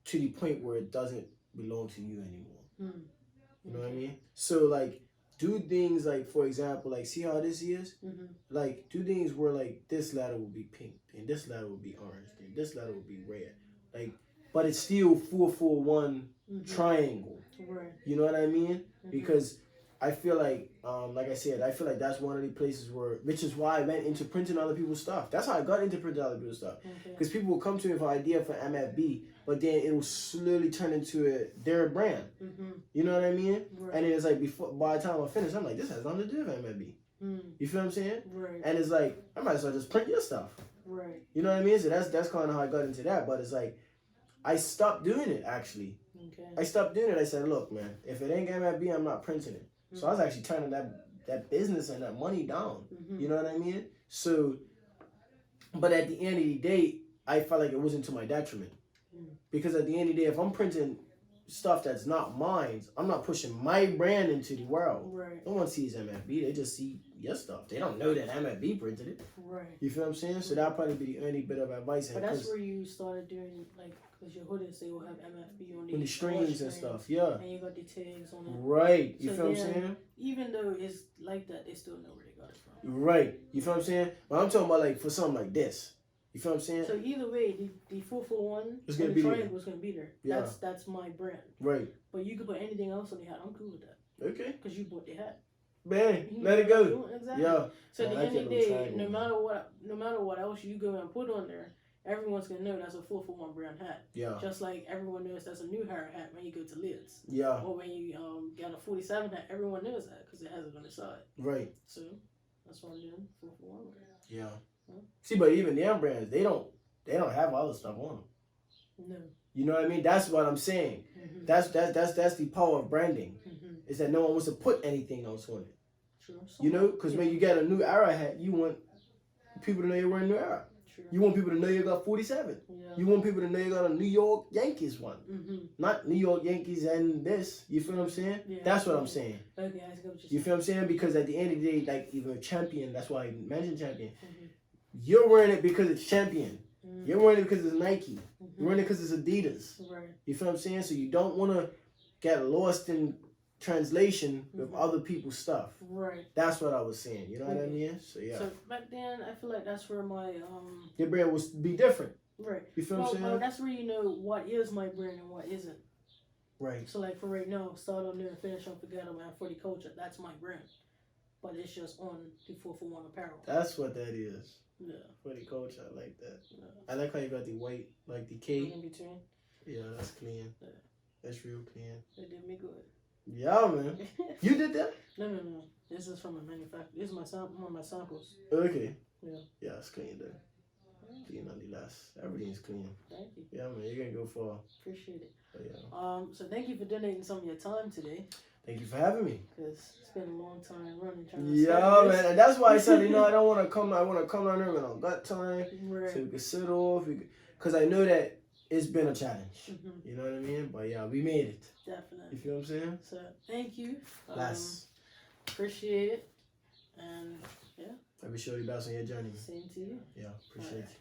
to the point where it doesn't belong to you anymore. You know what I mean? So like, do things like, for example, like see how this is? Like do things where like this letter will be pink, and this letter will be orange, and this letter will be red. Like, but it's still 441 triangle. Right. You know what I mean? Because I feel like I said, I feel like that's one of the places where, which is why I went into printing other people's stuff. That's how I got into printing other people's stuff. Because people will come to me for an idea for MFB, but then it will slowly turn into their brand. You know what I mean? Right. And then it's like by the time I finish, I'm like, this has nothing to do with MFB. You feel what I'm saying? Right. And it's like, I might as well just print your stuff. Right. You know what I mean? So that's kind of how I got into that. But it's like, I stopped doing it actually. I stopped doing it. I said, look, man, if it ain't MFB, I'm not printing it. So I was actually turning that business and that money down. You know what I mean? So, but at the end of the day, I felt like it wasn't to my detriment. Because at the end of the day, if I'm printing stuff that's not mine, I'm not pushing my brand into the world. Right. No one sees MFB. They just see your stuff. They don't know that MFB printed it. Right. You feel what I'm saying? So that'll probably be the only bit of advice. But that's where you started doing, like, because your hoodies, they will have MFB on the strings and stuff, yeah. And you got the tags on it. Right. You so feel what I'm saying? Even though it's like that, they still know where they got it from. Right. You feel what I'm saying? But I'm talking about, like, for something like this. You feel what I'm saying? So either way, the 441 it's gonna the be triangle there. was going to be there. Yeah. That's my brand. Right. But you could put anything else on the hat. I'm cool with that. Okay. Because you bought the hat. Man, let it go. Exactly. Yeah. So at the end of the day, no matter what else you go and put on there, everyone's gonna know that's a 441 brand hat. Yeah. Just like everyone knows that's a New Hire hat when you go to Lids. Yeah. Or when you get a 47 hat, everyone knows that because it has it on the side. Right. So that's what I'm doing. 441. Yeah. Huh? See, but even their brands, they don't have other stuff on them. No. You know what I mean? That's what I'm saying. That's the power of branding. Is that no one wants to put anything else on it. True. You know, because when you get a New Era hat, you want people to know you're wearing New Era. True. You want people to know you got 47. Yeah. You want people to know you got a New York Yankees one. Not New York Yankees and this. You feel what I'm saying? Yeah. That's what I'm saying. Okay, I see what you feel what I'm saying? Because at the end of the day, like even champion, that's why I mentioned champion. You're wearing it because it's champion. You're wearing it because it's Nike. You're wearing it because it's Adidas. Right. You feel what I'm saying? So you don't want to get lost in translation with other people's stuff. Right. That's what I was saying. You know what I mean? So yeah. So back then, I feel like that's where my your brand will be different. Right. You feel what I'm saying? Well, that's where you know what is my brand and what isn't. Right. So like for right now, start on there and finish on Forgettable and for the culture. That's my brand, but it's just on the 441 apparel. That's what that is. Yeah. For the culture, I like that. Yeah. I like how you got the white, like the K. In between. Yeah, that's clean. Yeah. That's real clean. It did me good. Yeah, man. You did that? No. This is from a manufacturer. This is one of my samples. Okay. Yeah. Yeah, it's clean though. Clean on the last. Everything's clean. Thank you. Yeah, man. You're gonna go far. Appreciate it. But yeah. So thank you for donating some of your time today. Thank you for having me. Because it's been a long time running. Trying to Yeah, man. And that's why I said, I don't want to come. I want to come down there when I've got time. Right. So we can sit off. Because I know that it's been a challenge. You know what I mean? But yeah, we made it. Definitely. You feel what I'm saying? So thank you. Bless. Appreciate it. And yeah. I wish you all the best on your journey. Same to you. Yeah, appreciate Alright. you.